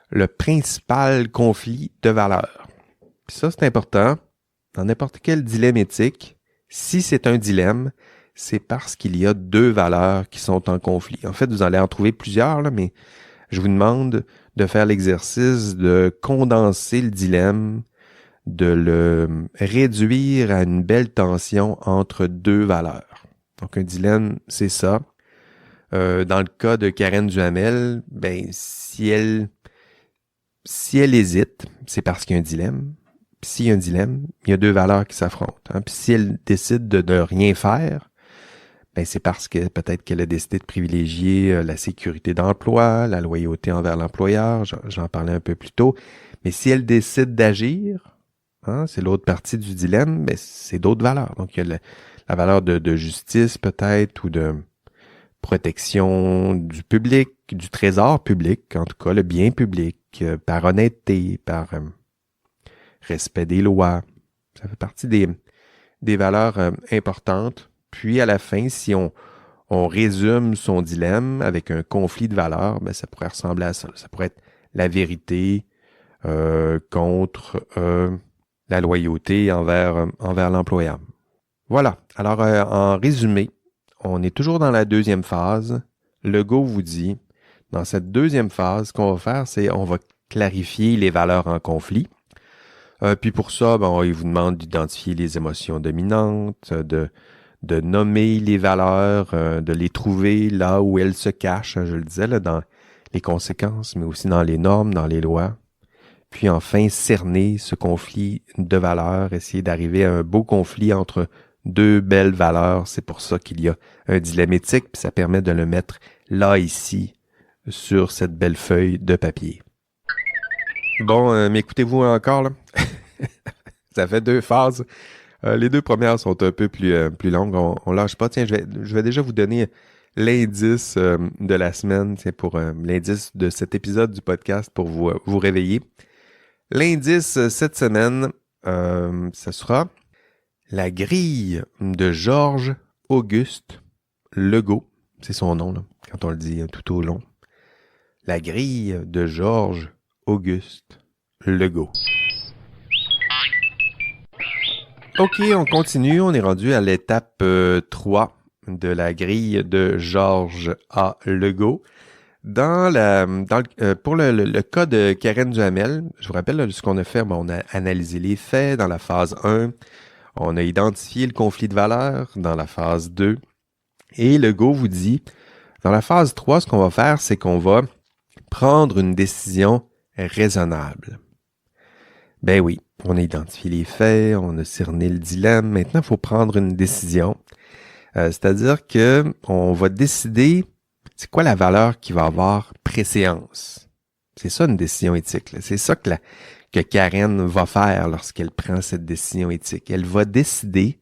le principal conflit de valeurs. Puis ça, c'est important. Dans n'importe quel dilemme éthique, si c'est un dilemme, c'est parce qu'il y a 2 valeurs qui sont en conflit. En fait, vous allez en trouver plusieurs, là, mais je vous demande de faire l'exercice de condenser le dilemme, de le réduire à une belle tension entre 2 valeurs. Donc, un dilemme, c'est ça. Dans le cas de Karen Duhamel, ben, si elle hésite, c'est parce qu'il y a un dilemme. Puis s'il y a un dilemme, il y a 2 valeurs qui s'affrontent. Hein. Puis si elle décide de ne rien faire, ben c'est parce que peut-être qu'elle a décidé de privilégier la sécurité d'emploi, la loyauté envers l'employeur, j'en parlais un peu plus tôt. Mais si elle décide d'agir, hein, c'est l'autre partie du dilemme, ben c'est d'autres valeurs. Donc il y a la valeur de justice peut-être ou de protection du public, du trésor public, en tout cas le bien public, par honnêteté, par respect des lois. Ça fait partie des valeurs importantes. Puis à la fin, si on résume son dilemme avec un conflit de valeurs, ben ça pourrait ressembler à ça. Ça pourrait être la vérité contre la loyauté envers l'employeur. Voilà. Alors, en résumé, on est toujours dans la 2e phase. Le Go vous dit, dans cette 2e phase, ce qu'on va faire, c'est on va clarifier les valeurs en conflit. Puis pour ça, ben, il vous demande d'identifier les émotions dominantes, de nommer les valeurs, de les trouver là où elles se cachent, hein, je le disais, là, dans les conséquences, mais aussi dans les normes, dans les lois. Puis enfin, cerner ce conflit de valeurs, essayer d'arriver à un beau conflit entre 2 belles valeurs. C'est pour ça qu'il y a un dilemme éthique, puis ça permet de le mettre là, ici, sur cette belle feuille de papier. Bon, m'écoutez-vous encore, là? Ça fait 2 phases. Les 2 premières sont un peu plus longues. On lâche pas. Tiens, je vais déjà vous donner l'indice de la semaine, tiens, pour l'indice de cet épisode du podcast pour vous réveiller. L'indice cette semaine, ce sera la grille de Georges Auguste Legault. C'est son nom, là, quand on le dit tout au long. La grille de Georges Auguste Legault. OK, on continue. On est rendu à l'étape 3 de la grille de Georges A. Legault. Pour le cas de Karen Duhamel, je vous rappelle là, ce qu'on a fait. On a analysé les faits dans la phase 1. On a identifié le conflit de valeurs dans la phase 2. Et Legault vous dit, dans la phase 3, ce qu'on va faire, c'est qu'on va prendre une décision raisonnable. Ben oui, on a identifié les faits, on a cerné le dilemme. Maintenant, il faut prendre une décision. C'est-à-dire que on va décider c'est quoi la valeur qui va avoir préséance. C'est ça une décision éthique. Là. C'est ça que Karen va faire lorsqu'elle prend cette décision éthique. Elle va décider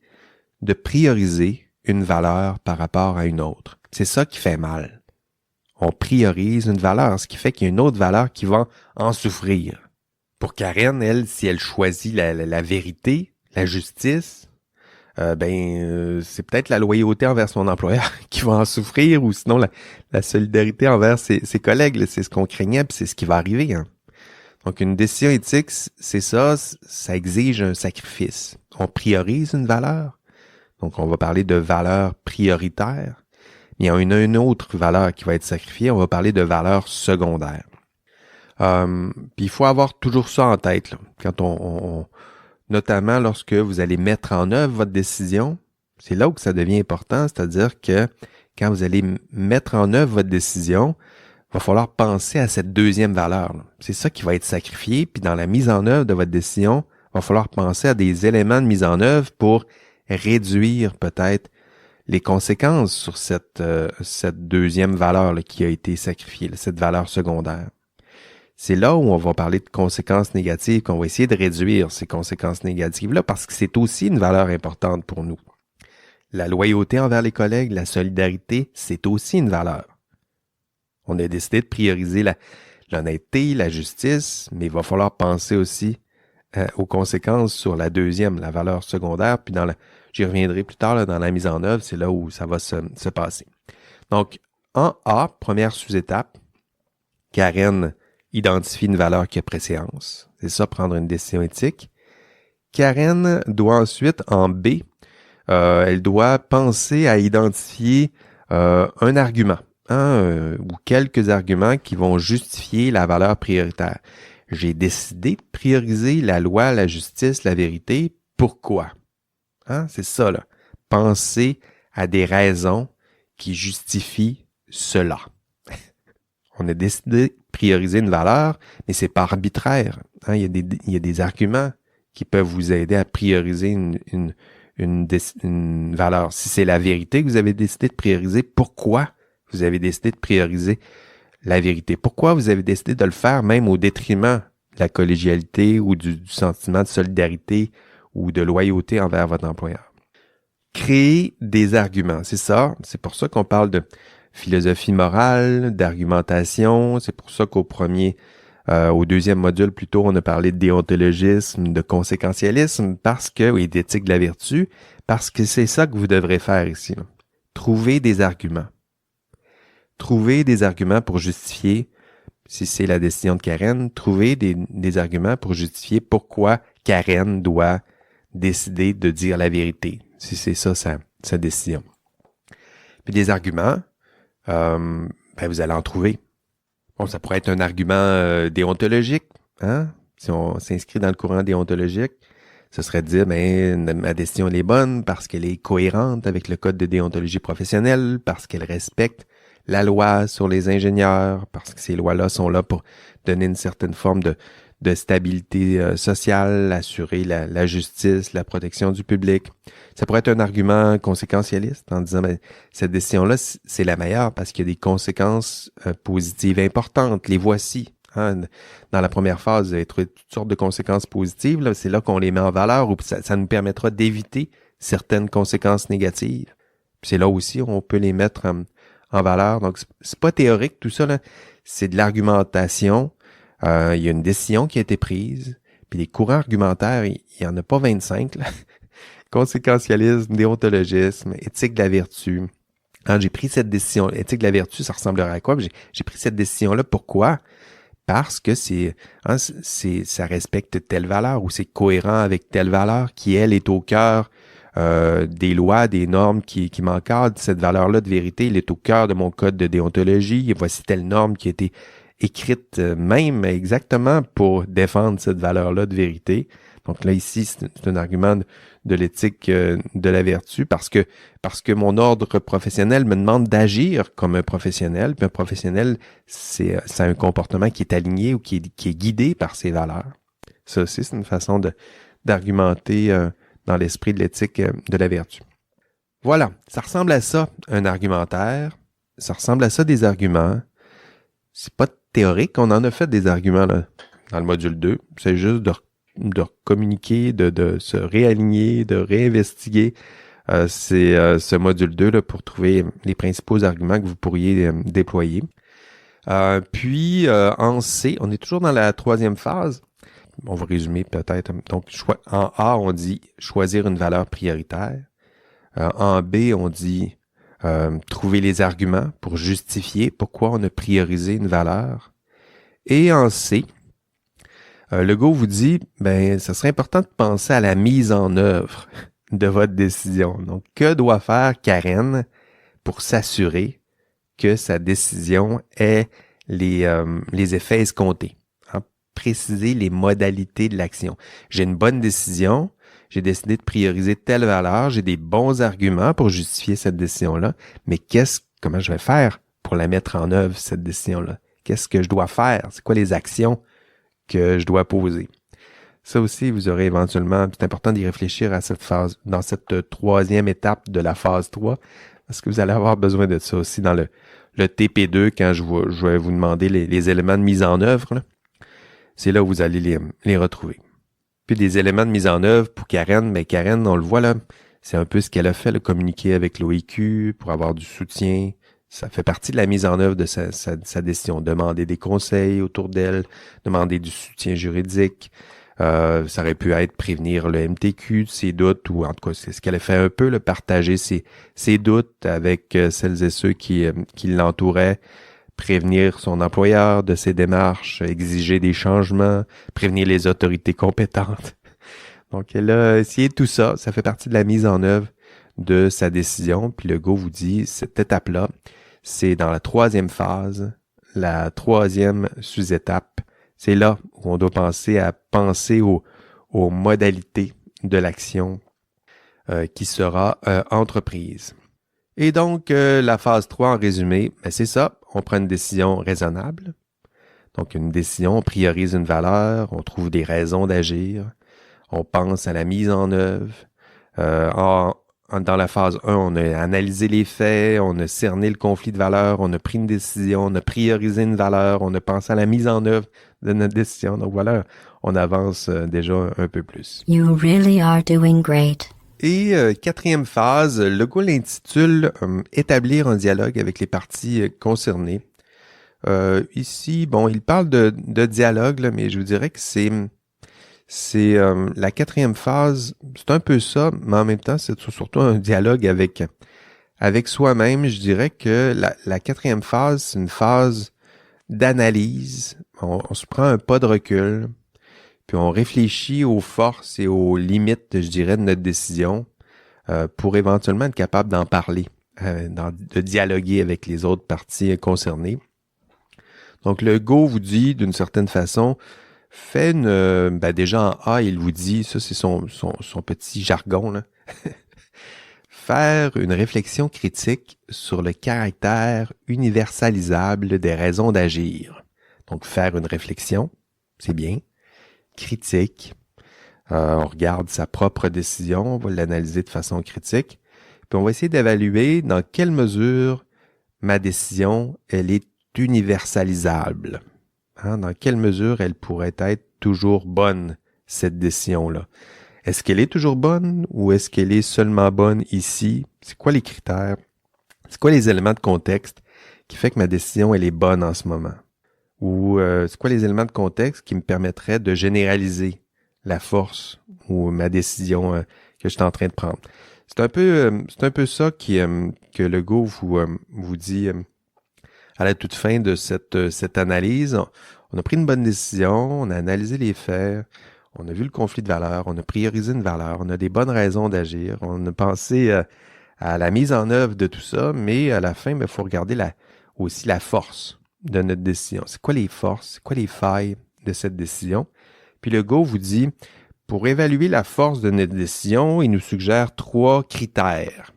de prioriser une valeur par rapport à une autre. C'est ça qui fait mal. On priorise une valeur, ce qui fait qu'il y a une autre valeur qui va en souffrir. Pour Karen, elle, si elle choisit la vérité, la justice, c'est peut-être la loyauté envers son employeur qui va en souffrir, ou sinon la solidarité envers ses collègues. Là, c'est ce qu'on craignait, puis c'est ce qui va arriver. Hein. Donc, une décision éthique, c'est ça exige un sacrifice. On priorise une valeur. Donc, on va parler de valeur prioritaire. Il y a une autre valeur qui va être sacrifiée. On va parler de valeur secondaire. Puis il faut avoir toujours ça en tête, là. Quand notamment lorsque vous allez mettre en œuvre votre décision, c'est là où ça devient important, c'est-à-dire que quand vous allez mettre en œuvre votre décision, il va falloir penser à cette deuxième valeur, là. C'est ça qui va être sacrifié, puis dans la mise en œuvre de votre décision, il va falloir penser à des éléments de mise en œuvre pour réduire peut-être les conséquences sur cette deuxième valeur là, qui a été sacrifiée, là, cette valeur secondaire. C'est là où on va parler de conséquences négatives, qu'on va essayer de réduire ces conséquences négatives-là, parce que c'est aussi une valeur importante pour nous. La loyauté envers les collègues, la solidarité, c'est aussi une valeur. On a décidé de prioriser l'honnêteté, la justice, mais il va falloir penser aussi aux conséquences sur la deuxième, la valeur secondaire, puis j'y reviendrai plus tard là, dans la mise en œuvre, c'est là où ça va se passer. Donc, en A, première sous-étape, Karen identifie une valeur qui a préséance. C'est ça, prendre une décision éthique. Karen doit ensuite, en B, elle doit penser à identifier un argument, ou quelques arguments qui vont justifier la valeur prioritaire. J'ai décidé de prioriser la loi, la justice, la vérité. Pourquoi? C'est ça, là. Penser à des raisons qui justifient cela. On a décidé de prioriser une valeur, mais c'est pas arbitraire. Il y a des arguments qui peuvent vous aider à prioriser une valeur. Si c'est la vérité que vous avez décidé de prioriser, pourquoi vous avez décidé de prioriser la vérité? Pourquoi vous avez décidé de le faire même au détriment de la collégialité ou du sentiment de solidarité ou de loyauté envers votre employeur? Créer des arguments, c'est ça. C'est pour ça qu'on parle de philosophie morale, d'argumentation. C'est pour ça au deuxième module plutôt, on a parlé de déontologisme, de conséquentialisme, et d'éthique de la vertu, parce que c'est ça que vous devrez faire ici. Là. Trouver des arguments. Trouver des arguments pour justifier, si c'est la décision de Karen, trouver des arguments pour justifier pourquoi Karen doit décider de dire la vérité, si c'est ça sa décision. Puis des arguments, vous allez en trouver. Bon, ça pourrait être un argument déontologique, hein? Si on s'inscrit dans le courant déontologique, ce serait de dire, ma décision elle est bonne parce qu'elle est cohérente avec le code de déontologie professionnelle, parce qu'elle respecte la loi sur les ingénieurs, parce que ces lois-là sont là pour donner une certaine forme de stabilité sociale, assurer la justice, la protection du public. Ça pourrait être un argument conséquentialiste en disant cette décision-là, c'est la meilleure parce qu'il y a des conséquences positives importantes. Les voici. Hein. Dans la première phase, vous avez trouvé toutes sortes de conséquences positives. Là, c'est là qu'on les met en valeur ou ça nous permettra d'éviter certaines conséquences négatives. Puis c'est là aussi où on peut les mettre en valeur. Donc, c'est pas théorique tout ça, là. C'est de l'argumentation. Il y a une décision qui a été prise, puis les courants argumentaires, il y en a pas 25, là. Conséquentialisme, déontologisme, éthique de la vertu. Quand j'ai pris cette décision, éthique de la vertu, ça ressemblerait à quoi? J'ai pris cette décision-là, pourquoi? parce que ça respecte telle valeur ou c'est cohérent avec telle valeur qui, elle, est au cœur des lois, des normes qui m'encadrent. Cette valeur-là de vérité, elle est au cœur de mon code de déontologie. Et voici telle norme qui a été écrite même exactement pour défendre cette valeur-là de vérité. Donc là, ici, c'est un argument de l'éthique de la vertu parce que mon ordre professionnel me demande d'agir comme un professionnel. Puis un professionnel, c'est un comportement qui est aligné ou qui est guidé par ses valeurs. Ça aussi, c'est une façon d'argumenter dans l'esprit de l'éthique de la vertu. Voilà, ça ressemble à ça, un argumentaire. Ça ressemble à ça, des arguments. C'est pas théorique, on en a fait des arguments là, dans le module 2. C'est juste de communiquer, de se réaligner, de réinvestiguer ce module 2 là, pour trouver les principaux arguments que vous pourriez déployer. Puis en C, on est toujours dans la troisième phase. On va résumer peut-être. Donc, en A, on dit choisir une valeur prioritaire. En B, on dit trouver les arguments pour justifier pourquoi on a priorisé une valeur. Et en C, Legault vous dit, ça serait important de penser à la mise en œuvre de votre décision. Donc, que doit faire Karen pour s'assurer que sa décision ait les effets escomptés? Préciser les modalités de l'action. J'ai une bonne décision, j'ai décidé de prioriser telle valeur, j'ai des bons arguments pour justifier cette décision-là, mais comment je vais faire pour la mettre en œuvre, cette décision-là? Qu'est-ce que je dois faire? C'est quoi les actions que je dois poser? Ça aussi, vous aurez éventuellement, c'est important d'y réfléchir à cette phase, dans cette troisième étape de la phase 3, parce que vous allez avoir besoin de ça aussi dans le TP2 quand je vais vous demander les éléments de mise en œuvre, là. C'est là où vous allez les retrouver. Puis des éléments de mise en œuvre pour Karen, Karen, on le voit là, c'est un peu ce qu'elle a fait, le communiquer avec l'OIQ pour avoir du soutien. Ça fait partie de la mise en œuvre de sa décision. Demander des conseils autour d'elle, demander du soutien juridique. Ça aurait pu être prévenir le MTQ de ses doutes, ou en tout cas, c'est ce qu'elle a fait un peu, partager ses doutes avec celles et ceux qui l'entouraient. Prévenir son employeur de ses démarches, exiger des changements, prévenir les autorités compétentes. Donc, elle a essayé tout ça. Ça fait partie de la mise en œuvre de sa décision. Puis Legault vous dit, cette étape-là, c'est dans la troisième phase, la troisième sous-étape. C'est là où on doit penser aux modalités de l'action qui sera entreprise. Et donc, la phase 3, en résumé, c'est ça. On prend une décision raisonnable. Donc, une décision, on priorise une valeur, on trouve des raisons d'agir, on pense à la mise en œuvre. Dans la phase 1, on a analysé les faits, on a cerné le conflit de valeurs, on a pris une décision, on a priorisé une valeur, on a pensé à la mise en œuvre de notre décision. Donc voilà, on avance déjà un peu plus. You really are doing great. Et quatrième phase, Legault l'intitule « Établir un dialogue avec les parties concernées ». Ici, il parle de dialogue, là, mais je vous dirais que c'est la quatrième phase, c'est un peu ça, mais en même temps, c'est surtout un dialogue avec soi-même. Je dirais que la quatrième phase, c'est une phase d'analyse. On se prend un pas de recul. Puis on réfléchit aux forces et aux limites, je dirais, de notre décision pour éventuellement être capable d'en parler, de dialoguer avec les autres parties concernées. Donc, Legault vous dit, d'une certaine façon, déjà en A, il vous dit, ça c'est son petit jargon, là, faire une réflexion critique sur le caractère universalisable des raisons d'agir. Donc, faire une réflexion, c'est bien. Critique. On regarde sa propre décision, on va l'analyser de façon critique, puis on va essayer d'évaluer dans quelle mesure ma décision, elle est universalisable. Dans quelle mesure elle pourrait être toujours bonne, cette décision-là. Est-ce qu'elle est toujours bonne ou est-ce qu'elle est seulement bonne ici? C'est quoi les critères? C'est quoi les éléments de contexte qui fait que ma décision, elle est bonne en ce moment? Ou c'est quoi les éléments de contexte qui me permettraient de généraliser la force ou ma décision que je suis en train de prendre. C'est un peu ça que Legault vous dit à la toute fin de cette analyse. On a pris une bonne décision, on a analysé les faits, on a vu le conflit de valeurs, on a priorisé une valeur, on a des bonnes raisons d'agir, on a pensé à la mise en œuvre de tout ça, mais à la fin, il faut regarder aussi la force de notre décision. C'est quoi les forces, c'est quoi les failles de cette décision? Puis le Go vous dit, pour évaluer la force de notre décision, il nous suggère 3 critères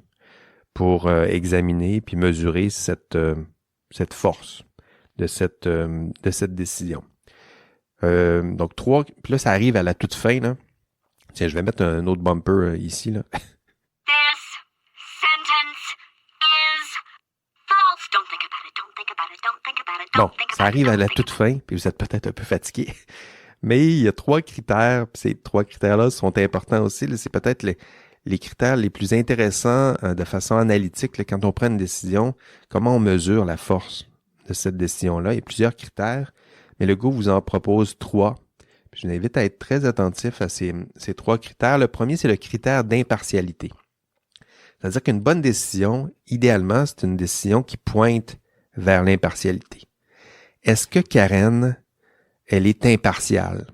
pour examiner puis mesurer cette force de cette décision. Donc 3, puis là, ça arrive à la toute fin, là. Tiens, je vais mettre un autre bumper ici, là. This sentence is false. Don't think about it. Don't think about it. Don't think about it. Bon, Don't think ça about it. arrive à Don't la think toute fin, puis vous êtes peut-être un peu fatigué. Mais il y a 3 critères, puis ces 3 critères-là sont importants aussi. Là. C'est peut-être les critères les plus intéressants de façon analytique là, quand on prend une décision. Comment on mesure la force de cette décision-là? Il y a plusieurs critères, mais le Go vous en propose 3. Puis je vous invite à être très attentif à ces 3 critères. Le premier, c'est le critère d'impartialité. C'est-à-dire qu'une bonne décision, idéalement, c'est une décision qui pointe vers l'impartialité. Est-ce que Karen, elle est impartiale?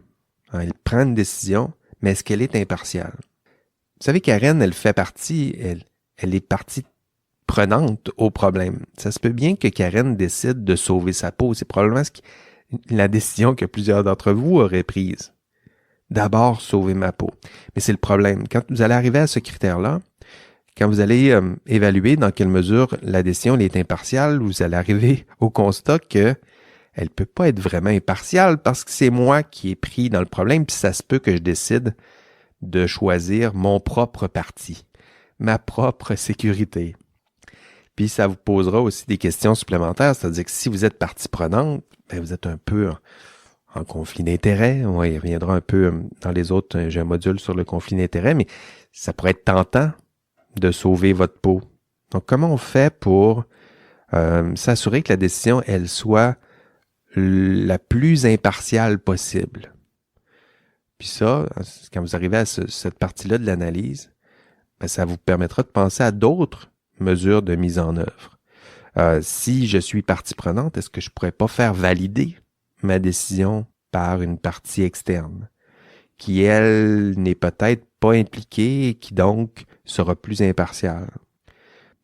Elle prend une décision, mais est-ce qu'elle est impartiale? Vous savez, Karen, elle fait partie, elle est partie prenante au problème. Ça se peut bien que Karen décide de sauver sa peau. C'est probablement la décision que plusieurs d'entre vous auraient prise. D'abord, sauver ma peau. Mais c'est le problème. Quand vous allez arriver à ce critère-là, quand vous allez évaluer dans quelle mesure la décision est impartiale, vous allez arriver au constat que elle peut pas être vraiment impartiale parce que c'est moi qui ai pris dans le problème, puis ça se peut que je décide de choisir mon propre parti, ma propre sécurité. Puis ça vous posera aussi des questions supplémentaires, c'est-à-dire que si vous êtes partie prenante, ben vous êtes un peu en conflit d'intérêts. On y reviendra un peu dans les autres, j'ai un module sur le conflit d'intérêts, mais ça pourrait être tentant de sauver votre peau. Donc comment on fait pour s'assurer que la décision, elle soit la plus impartiale possible? Puis ça, quand vous arrivez à cette partie-là de l'analyse, ben ça vous permettra de penser à d'autres mesures de mise en œuvre. Si je suis partie prenante, est-ce que je pourrais pas faire valider ma décision par une partie externe qui, elle, n'est peut-être pas impliquée et qui donc sera plus impartiale?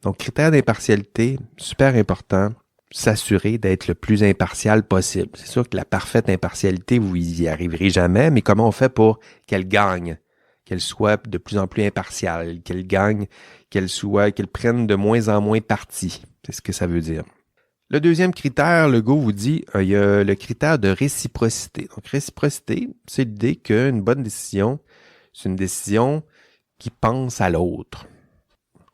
Donc, critère d'impartialité, super important, s'assurer d'être le plus impartial possible. C'est sûr que la parfaite impartialité, vous y arriverez jamais, mais comment on fait pour qu'elle gagne, qu'elle soit de plus en plus impartiale, qu'elle gagne, qu'elle prenne de moins en moins parti. C'est ce que ça veut dire. Le deuxième critère, le Go vous dit, il y a le critère de réciprocité. Donc, réciprocité, c'est l'idée qu'une bonne décision, c'est une décision qui pense à l'autre.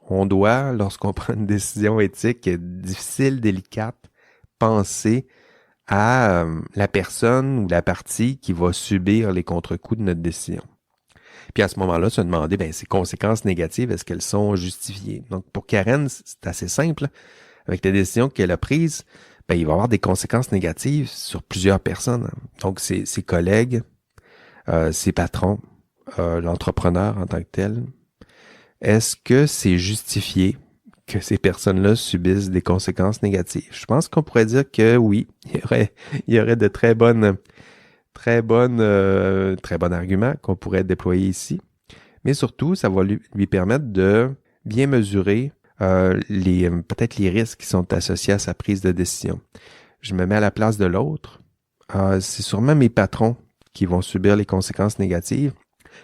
On doit, lorsqu'on prend une décision éthique difficile, délicate, penser à la personne ou la partie qui va subir les contre-coups de notre décision. Puis à ce moment-là, se demander, ces conséquences négatives, est-ce qu'elles sont justifiées? Donc pour Karen, c'est assez simple. Avec la décision qu'elle a prise, il va y avoir des conséquences négatives sur plusieurs personnes. Donc ses collègues, ses patrons, l'entrepreneur en tant que tel. Est-ce que c'est justifié que ces personnes-là subissent des conséquences négatives? Je pense qu'on pourrait dire que oui, il y aurait de très bons arguments qu'on pourrait déployer ici. Mais surtout, ça va lui permettre de bien mesurer peut-être les risques qui sont associés à sa prise de décision. Je me mets à la place de l'autre. C'est sûrement mes patrons qui vont subir les conséquences négatives.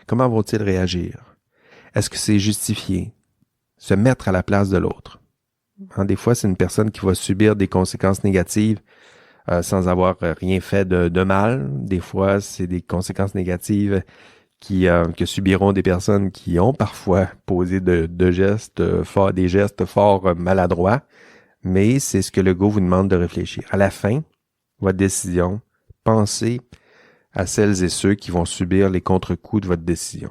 Comment vont-ils réagir? Est-ce que c'est justifié? Se mettre à la place de l'autre. Des fois, c'est une personne qui va subir des conséquences négatives sans avoir rien fait de mal. Des fois, c'est des conséquences négatives que subiront des personnes qui ont parfois posé des gestes fort maladroits. Mais c'est ce que le Go vous demande de réfléchir. À la fin, votre décision, pensez à celles et ceux qui vont subir les contre-coups de votre décision.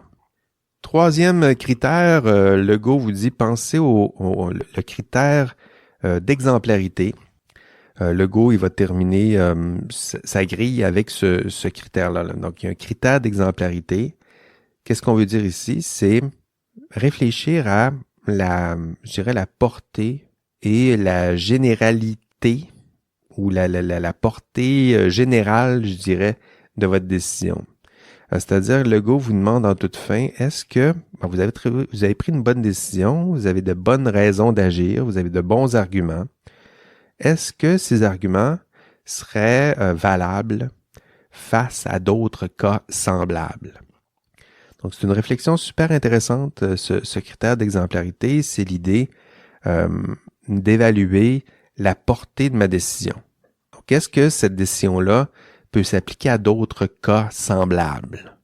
Troisième critère, le Go vous dit, pensez le critère d'exemplarité. Le Go, il va terminer sa grille avec ce critère-là. Donc, il y a un critère d'exemplarité. Qu'est-ce qu'on veut dire ici? C'est réfléchir à la portée et la généralité ou la portée générale, je dirais, de votre décision. C'est-à-dire, le go vous demande en toute fin, est-ce que vous avez pris une bonne décision, vous avez de bonnes raisons d'agir, vous avez de bons arguments. Est-ce que ces arguments seraient valables face à d'autres cas semblables? Donc, c'est une réflexion super intéressante, ce critère d'exemplarité. C'est l'idée d'évaluer la portée de ma décision. Donc, est-ce que cette décision-là peut s'appliquer à d'autres cas semblables?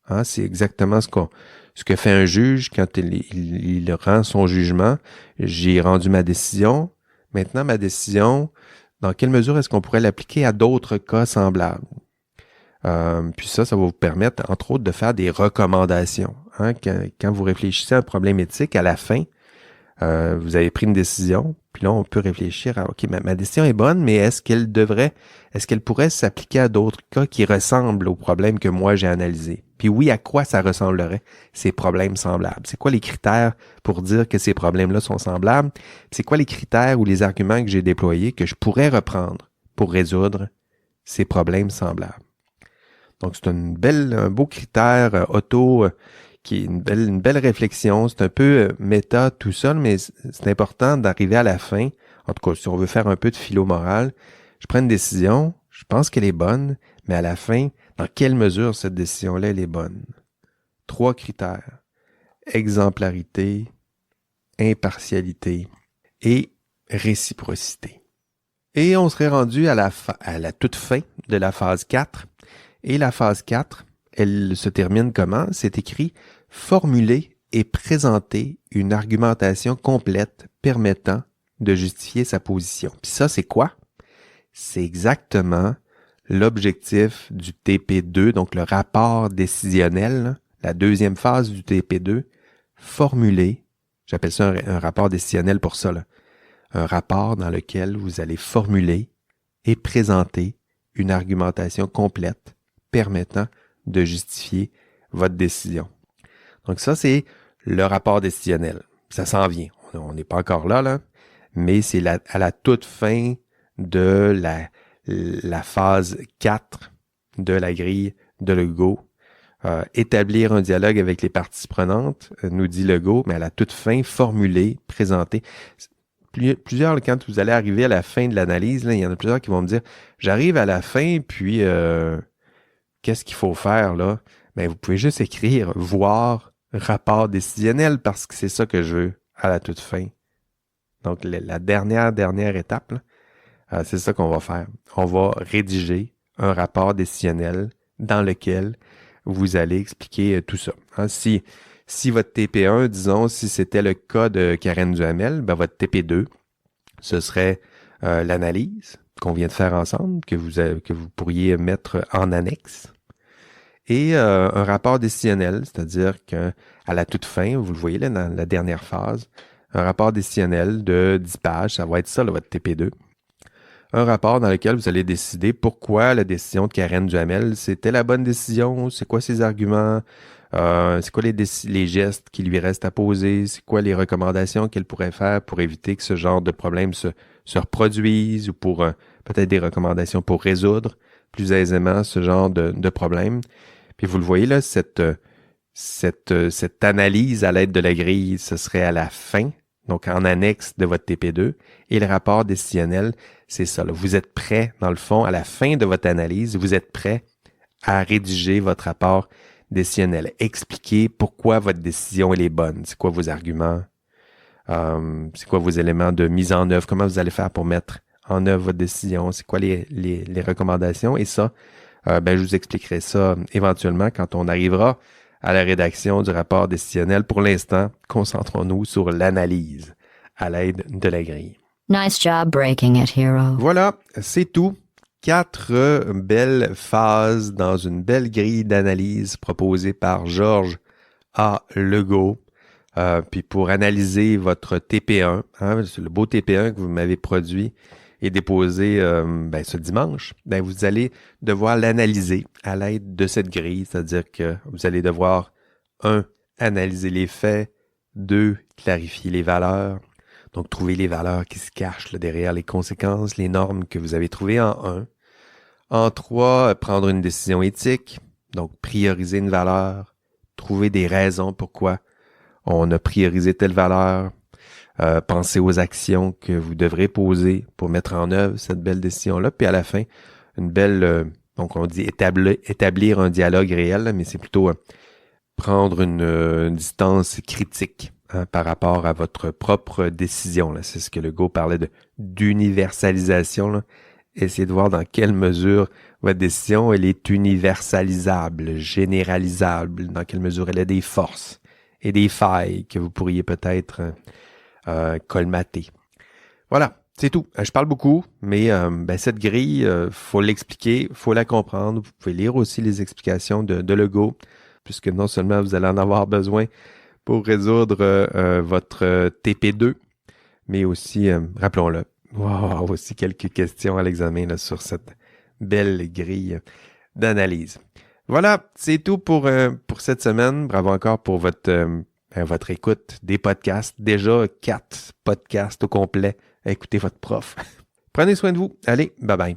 Hein, c'est exactement ce que fait un juge quand il rend son jugement. J'ai rendu ma décision. Maintenant, ma décision, dans quelle mesure est-ce qu'on pourrait l'appliquer à d'autres cas semblables? Puis ça va vous permettre, entre autres, de faire des recommandations. Hein? Quand vous réfléchissez à un problème éthique, à la fin, vous avez pris une décision, puis là, on peut réfléchir à, OK, ma décision est bonne, mais est-ce qu'elle pourrait s'appliquer à d'autres cas qui ressemblent au problème que moi j'ai analysé? Puis oui, à quoi ça ressemblerait, ces problèmes semblables? C'est quoi les critères pour dire que ces problèmes-là sont semblables? C'est quoi les critères ou les arguments que j'ai déployés que je pourrais reprendre pour résoudre ces problèmes semblables? Donc, c'est un beau critère qui est une belle réflexion. C'est un peu méta tout seul, mais c'est important d'arriver à la fin. En tout cas, si on veut faire un peu de philo morale, je prends une décision, je pense qu'elle est bonne, mais à la fin, dans quelle mesure cette décision-là, elle est bonne? 3 critères. Exemplarité, impartialité et réciprocité. Et on serait rendu à la toute fin de la phase 4. Et la phase 4, elle se termine comment? C'est écrit « Formuler et présenter une argumentation complète permettant de justifier sa position ». Puis ça, c'est quoi? C'est exactement l'objectif du TP2, donc le rapport décisionnel, la deuxième phase du TP2, formuler, j'appelle ça un rapport décisionnel pour ça, un rapport dans lequel vous allez formuler et présenter une argumentation complète permettant de justifier votre décision. Donc ça, c'est le rapport décisionnel. Ça s'en vient. On n'est pas encore là, mais c'est à la toute fin de la phase 4 de la grille de Legault. Établir un dialogue avec les parties prenantes, nous dit Legault, mais à la toute fin, formuler, présenter. Plusieurs, quand vous allez arriver à la fin de l'analyse, il y en a plusieurs qui vont me dire, j'arrive à la fin, puis qu'est-ce qu'il faut faire là? Ben, vous pouvez juste écrire, voir, rapport décisionnel, parce que c'est ça que je veux à la toute fin. Donc, la dernière étape, c'est ça qu'on va faire. On va rédiger un rapport décisionnel dans lequel vous allez expliquer tout ça. Hein, si votre TP1, disons, si c'était le cas de Karen Duhamel, ben votre TP2, ce serait l'analyse qu'on vient de faire ensemble, que vous pourriez mettre en annexe, et un rapport décisionnel, c'est-à-dire qu'à la toute fin, vous le voyez là dans la dernière phase, un rapport décisionnel de 10 pages, ça va être ça, là, votre TP2. Un rapport dans lequel vous allez décider pourquoi la décision de Karen Duhamel, c'était la bonne décision, c'est quoi ses arguments, c'est quoi les gestes qui lui restent à poser, c'est quoi les recommandations qu'elle pourrait faire pour éviter que ce genre de problème se reproduise, ou pour peut-être des recommandations pour résoudre plus aisément ce genre de problème. Puis vous le voyez là, cette analyse à l'aide de la grille, ce serait à la fin, donc en annexe de votre TP2, et le rapport décisionnel, c'est ça. Là. Vous êtes prêt, dans le fond, à la fin de votre analyse, vous êtes prêt à rédiger votre rapport décisionnel. Expliquer pourquoi votre décision elle est bonne. C'est quoi vos arguments? C'est quoi vos éléments de mise en œuvre? Comment vous allez faire pour mettre en œuvre votre décision? C'est quoi les recommandations? Et ça, je vous expliquerai ça éventuellement quand on arrivera à la rédaction du rapport décisionnel. Pour l'instant, concentrons-nous sur l'analyse à l'aide de la grille. Nice job breaking it, Hero. Voilà, c'est tout. 4 belles phases dans une belle grille d'analyse proposée par Georges A. Legault. Puis pour analyser votre TP1, le beau TP1 que vous m'avez produit et déposé ce dimanche, vous allez devoir l'analyser à l'aide de cette grille, c'est-à-dire que vous allez devoir 1. Analyser les faits, 2. Clarifier les valeurs, Donc, trouver les valeurs qui se cachent là, derrière les conséquences, les normes que vous avez trouvées en 1. En 3, prendre une décision éthique. Donc, prioriser une valeur, trouver des raisons pourquoi on a priorisé telle valeur, penser aux actions que vous devrez poser pour mettre en œuvre cette belle décision-là. Puis à la fin, une belle, donc on dit établir un dialogue réel, là, mais c'est plutôt prendre une distance critique par rapport à votre propre décision. Là. C'est ce que Legault parlait d'universalisation. Là. Essayez de voir dans quelle mesure votre décision elle est universalisable, généralisable, dans quelle mesure elle a des forces et des failles que vous pourriez peut-être colmater. Voilà, c'est tout. Je parle beaucoup, mais cette grille, faut l'expliquer, faut la comprendre. Vous pouvez lire aussi les explications de Legault, puisque non seulement vous allez en avoir besoin pour résoudre votre TP2, mais aussi, rappelons-le, aussi quelques questions à l'examen là, sur cette belle grille d'analyse. Voilà, c'est tout pour cette semaine. Bravo encore pour votre écoute des podcasts. Déjà 4 podcasts au complet à écouter votre prof. Prenez soin de vous. Allez, bye bye.